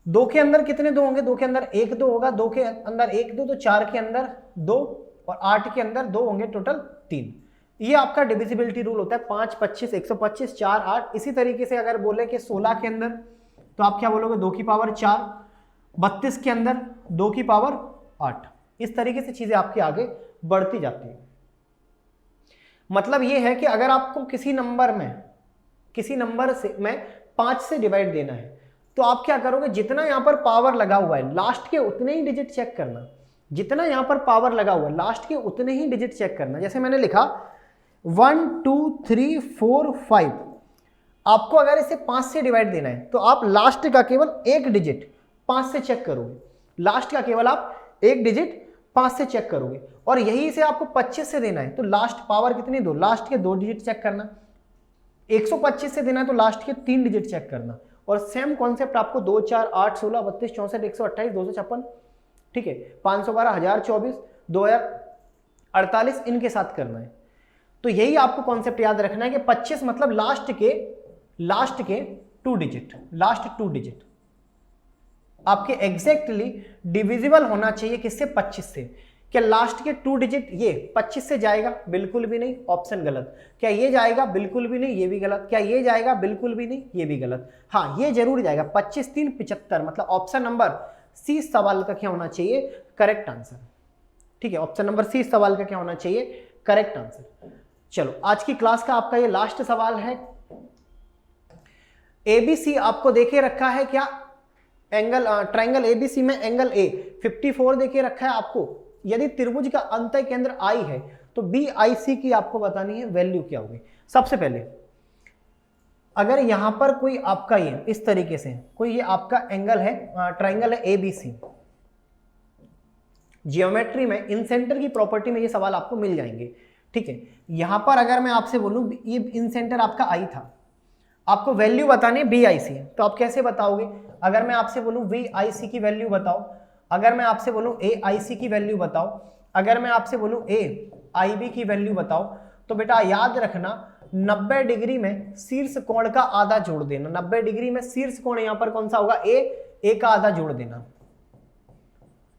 2 के अंदर कितने 2 होंगे, 2 के अंदर 1 2 होगा, 2 के अंदर 1 2, तो 4 के अंदर 2 और 8 के अंदर 2 होंगे, टोटल 3। ये आपका डिविजिबिलिटी रूल होता है, 5 25 125 4 8। इसी तरीके से अगर बोले कि 16 के अंदर, तो आप क्या बोलोगे 2 की पावर 4, 32 के अंदर 2 की पावर 8। इस तरीके से चीजें आपकी आगे बढ़ती जाती है। मतलब ये है कि अगर आपको किसी नंबर से में 5 से डिवाइड देना है, तो आप क्या करोगे, जितना यहां पर पावर लगा हुआ है लास्ट के उतने ही डिजिट चेक करना, जितना यहां पर पावर लगा हुआ है लास्ट के उतने ही डिजिट चेक करना। जैसे मैंने लिखा 1 2 3 4 5, आपको अगर इसे 5 से डिवाइड देना है तो आप लास्ट का केवल एक डिजिट 5 से चेक करोगे, लास्ट का केवल आप एक डिजिट 5 से चेक करोगे। और यही से आपको 25 से देना है तो लास्ट पावर कितनी दो, लास्ट के 2 डिजिट चेक करना। 125 से देना है तो लास्ट के 3 डिजिट चेक करना। और सेम कॉन्सेप्ट आपको 2 4 8 16 32 64 128 256, ठीक है, 512 1024 2048 इनके साथ करना है। तो यही आपको कॉन्सेप्ट याद रखना है कि 25 मतलब लास्ट के 2 डिजिट, लास्ट 2 डिजिट आपके एग्जैक्टली डिविजिबल होना चाहिए किससे, 25 से। क्या लास्ट के 2 डिजिट ये 25 से जाएगा, बिल्कुल भी नहीं, ऑप्शन गलत। क्या ये जाएगा, बिल्कुल भी नहीं, ये भी गलत। क्या ये जाएगा, बिल्कुल भी नहीं, ये भी गलत। हाँ ये जरूर जाएगा, 25 3 75, मतलब ऑप्शन नंबर सी सवाल का क्या होना चाहिए, करेक्ट आंसर, ठीक है। ऑप्शन नंबर सी सवाल का क्या होना चाहिए, करेक्ट आंसर। चलो आज की क्लास का आपका ये लास्ट सवाल है। एबीसी आपको देखे रखा है क्या, एंगल ट्रायंगल एबीसी में एंगल ए 54 देखे रखा है आपको। यदि त्रिभुज का अंतः केंद्र आई है तो बीआईसी की आपको बतानी है वैल्यू क्या होगी। सबसे पहले अगर यहां पर कोई आपका ये इस तरीके से कोई ये आपका एंगल है, ट्रायंगल है एबीसी, जियोमेट्री में इन सेंटर की प्रॉपर्टी में ये सवाल आपको मिल जाएंगे, ठीक है। यहां पर अगर मैं आपसे बोलूं ये इन सेंटर आपका आई था, आपको वैल्यू बतानी है BIC, तो आप कैसे बताओगे? अगर मैं आपसे बोलूं VIC की वैल्यू बताओ, अगर मैं आपसे बोलूं AIC की वैल्यू बताओ, अगर मैं आपसे बोलूं AIB की वैल्यू बताओ, तो बेटा याद रखना 90 डिग्री में शीर्ष कोण का आधा जोड़ देना। 90 डिग्री में शीर्ष कोण यहां पर कौन सा होगा? A का आधा जोड़ देना।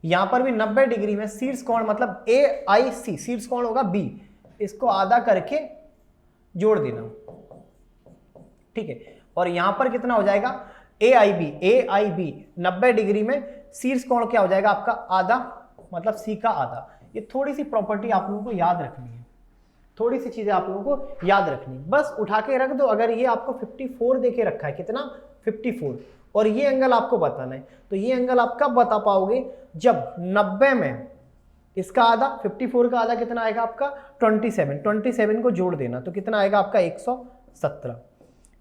यहां पर भी 90 डिग्री में शीर्ष कोण मतलब AIC, शीर्ष कोण होगा B, इसको आधा करके जोड़ देना, ठीक है। और यहां पर कितना हो जाएगा? AIB 90 डिग्री में शीर्ष कोण क्या हो जाएगा आपका? आधा, मतलब C का आधा। ये थोड़ी सी प्रॉपर्टी आप लोगों को याद रखनी है, थोड़ी सी चीजें आप लोगों को याद रखनी है, बस उठा के रख दो। अगर ये आपको 54 देके रखा है, कितना? 54, और ये एंगल आपको बताना है, तो ये एंगल आप कब बता पाओगे? जब 90 में इसका आधा, 54 का आधा कितना आएगा आपका? 27 को जोड़ देना, तो कितना आएगा आपका?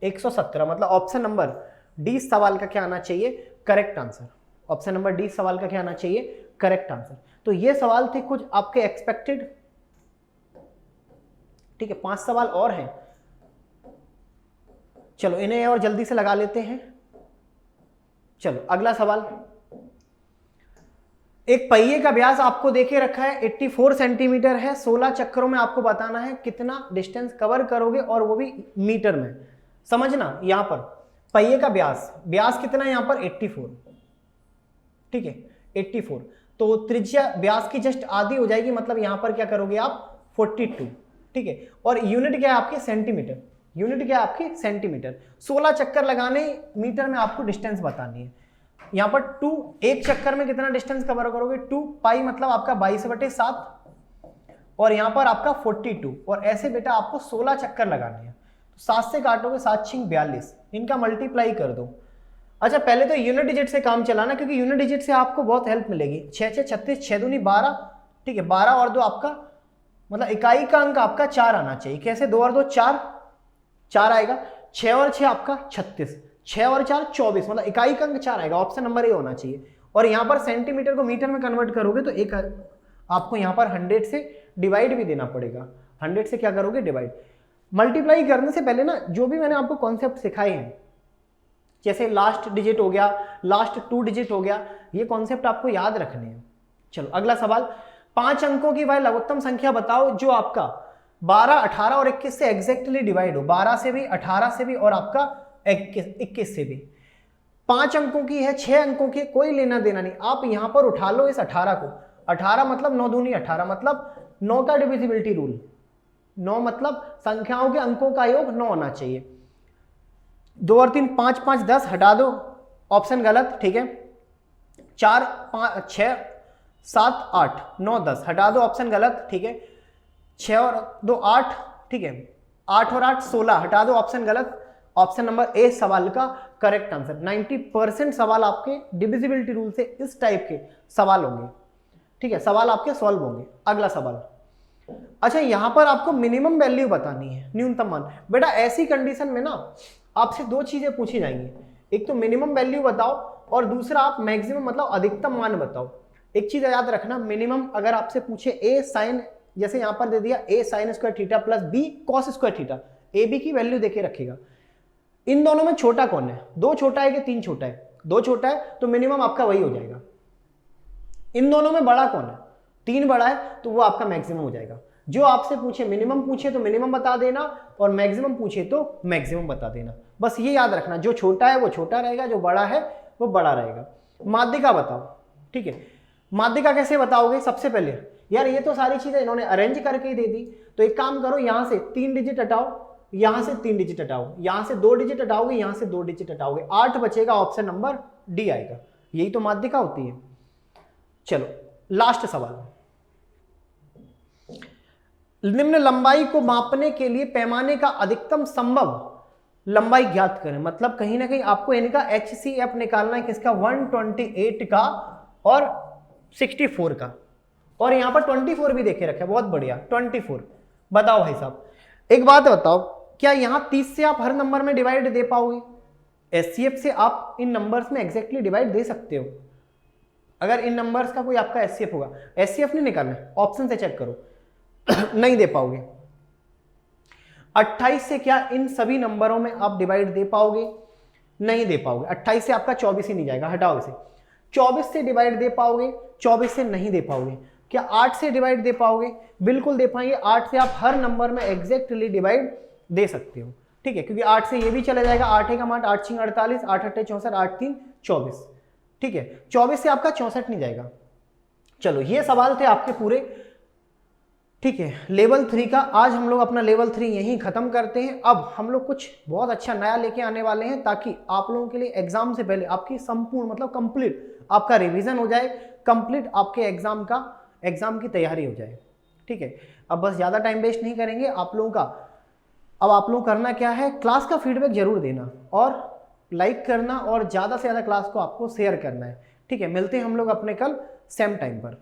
117 मतलब ऑप्शन नंबर डी सवाल का क्या आना चाहिए? Correct answer. Option number D सवाल का क्या आना चाहिए? Correct answer. तो ये सवाल थे कुछ आपके एक्सपेक्टेड, ठीक है। 5 सवाल और हैं, चलो इन्हें और जल्दी से लगा लेते हैं। चलो अगला सवाल, एक पहिए का व्यास आपको देखे रखा है 84 सेंटीमीटर है, 16 चक्करों में आपको बताना है कितना डिस्टेंस कवर करोगे, और वो भी मीटर में। समझना, यहां पर पहिए का व्यास कितना है? यहां पर 84, ठीक है, 84। तो त्रिज्या व्यास की जस्ट आधी हो जाएगी, मतलब यहां पर क्या करोगे आप? 42, ठीक है। और यूनिट क्या है आपकी? सेंटीमीटर। यूनिट क्या है आपकी? सेंटीमीटर। 16 चक्कर लगाने मीटर में आपको डिस्टेंस बतानी है। यहां पर 2, एक चक्कर में कितना डिस्टेंस कवर करोगे? 2 पाई मतलब आपका 22/7, और यहां पर आपका 42, और ऐसे बेटा आपको 16 चक्कर लगाने हैं। तो 7 से काटोगे, 7 6 42, इनका मल्टीप्लाई कर दो। अच्छा पहले तो यूनिट डिजिट से काम चलाना, क्योंकि यूनिट डिजिट से आपको बहुत हेल्प मिलेगी। 6 6 36, 6 दूनी 12, ठीक है, 12 और 2 आपका, मतलब इकाई का अंक आपका 4 आना चाहिए। कैसे? 2 और 2 4 आएगा, 6 और 6 आपका 36, 6 और 4 24, मतलब इकाई का अंक 4 आएगा। ऑप्शन नंबर ए होना चाहिए। और यहां पर सेंटीमीटर को मीटर में कन्वर्ट करोगे तो एक आपको यहां पर 100 से डिवाइड भी देना पड़ेगा। 100 से क्या करोगे? डिवाइड। मल्टीप्लाई करने से पहले ना जो भी मैंने आपको कॉन्सेप्ट सिखाए हैं, जैसे लास्ट डिजिट हो गया, लास्ट 2 डिजिट हो गया, ये कॉन्सेप्ट आपको याद रखने हैं। चलो अगला सवाल, 5 अंकों की वह लघुत्तम संख्या बताओ जो आपका 12, 18 और 21 से एग्जैक्टली डिवाइड हो। 12 से भी, 18 से भी, और आपका 21 से भी। 5 अंकों की है, 6 अंकों की, कोई लेना देना नहीं। आप यहां पर उठा लो इस 18 को। 18 मतलब 9 दूनी 18, मतलब 9 का डिविजिबिलिटी रूल। 9 मतलब संख्याओं के अंकों का योग 9 होना चाहिए। 2 और 3 5 5 10, हटा दो, ऑप्शन गलत, ठीक है। 4 5 6 7 8 9 10, हटा दो, ऑप्शन गलत, ठीक है। 6 और 2 8, ठीक है। 8 और 8 16, हटा दो, ऑप्शन गलत। ऑप्शन नंबर ए सवाल का करेक्ट आंसर। 90% सवाल आपके डिविजिबिलिटी रूल से इस टाइप के सवाल होंगे, ठीक है, सवाल आपके सॉल्व होंगे। अगला सवाल, अच्छा यहां पर आपको मिनिमम वैल्यू बतानी है, न्यूनतम मान। बेटा ऐसी कंडीशन में ना आपसे 2 चीजें पूछी जाएंगी, एक तो मिनिमम वैल्यू बताओ, और दूसरा आप मैक्सिमम मतलब अधिकतम मान बताओ। एक चीज याद रखना, मिनिमम अगर आपसे पूछे ए साइन, जैसे यहां पर दे दिया a sine square theta plus b cos square theta, a b की वैल्यू देके रखेगा। इन दोनों में छोटा कौन है? 2 छोटा है कि 3 छोटा है? 2 छोटा है, तो मिनिमम आपका वही हो जाएगा। इन दोनों में बड़ा कौन है? 3 बड़ा है, तो वो आपका मैक्सिमम हो जाएगा। जो आपसे पूछे, मिनिमम पूछे तो मिनिमम बता देना, और मैक्सिमम पूछे तो मैक्सिमम बता देना। बस ये याद रखना, जो छोटा है वो छोटा रहेगा, जो बड़ा है वो बड़ा रहेगा। माध्यिका बताओ, ठीक है। माध्यिका कैसे बताओगे? सबसे पहले यार ये तो सारी चीजें इन्होंने अरेंज करके ही दे दी, तो एक काम करो, यहां से 3 डिजिट हटाओ, यहां से 3 डिजिट हटाओ, यहां से 2 डिजिट हटाओगे, यहां से 2 डिजिट हटाओगे, 8 बचेगा, ऑप्शन नंबर डी आएगा। यही तो माध्यिका होती है। चलो लास्ट सवाल, निम्न लंबाई को मापने के लिए पैमाने का अधिकतम संभव लंबाई ज्ञात करें। मतलब कहीं ना कहीं आपको इनका HCF निकालना है, किसका? 128 का और 64 का, और यहां पर 24 भी देखे रखे, बहुत बढ़िया 24। बताओ भाई साहब एक बात बताओ, क्या यहां 30 से आप हर नंबर में डिवाइड दे पाओगे? HCF से आप इन नंबर्स में एग्जैक्टली डिवाइड दे सकते हो, अगर इन नंबर्स का कोई आपका HCF होगा। HCF नहीं निकालना, ऑप्शन से चेक करो नहीं दे पाओगे। 28 से क्या इन सभी नंबरों में आप डिवाइड दे पाओगे? नहीं दे पाओगे। 28 से आपका 24 ही नहीं जाएगा, हटाओ इसे। 24 से डिवाइड दे पाओगे? 24 से नहीं दे पाओगे। क्या 8 से डिवाइड दे पाओगे? बिल्कुल दे पाएंगे। 8 से आप हर नंबर में एग्जैक्टली डिवाइड दे सकते हो, ठीक है, क्योंकि 8 से ये भी चला जाएगा। 8 है का मान 8 6 48, 8 8 64, 8 3 24, ठीक है। 24 से आपका 64 नहीं जाएगा। चलो ये सवाल थे आपके पूरे, ठीक है, लेवल 3 का। आज हम लोग अपना लेवल 3 यहीं खत्म करते हैं। अब हम लोग कुछ बहुत अच्छा नया लेके आने वाले हैं, ताकि आप लोगों के लिए एग्जाम से पहले आपकी संपूर्ण मतलब कंप्लीट आपका रिवीजन हो जाए, कंप्लीट आपके एग्जाम की तैयारी हो जाए, ठीक है। अब बस ज़्यादा टाइम वेस्ट नहीं करेंगे आप लोगों का। अब आप लोग करना क्या है, क्लास का फीडबैक जरूर देना और लाइक करना, और ज़्यादा से ज़्यादा क्लास को आपको शेयर करना है, ठीक है। मिलते हैं हम लोग अपने कल सेम टाइम पर।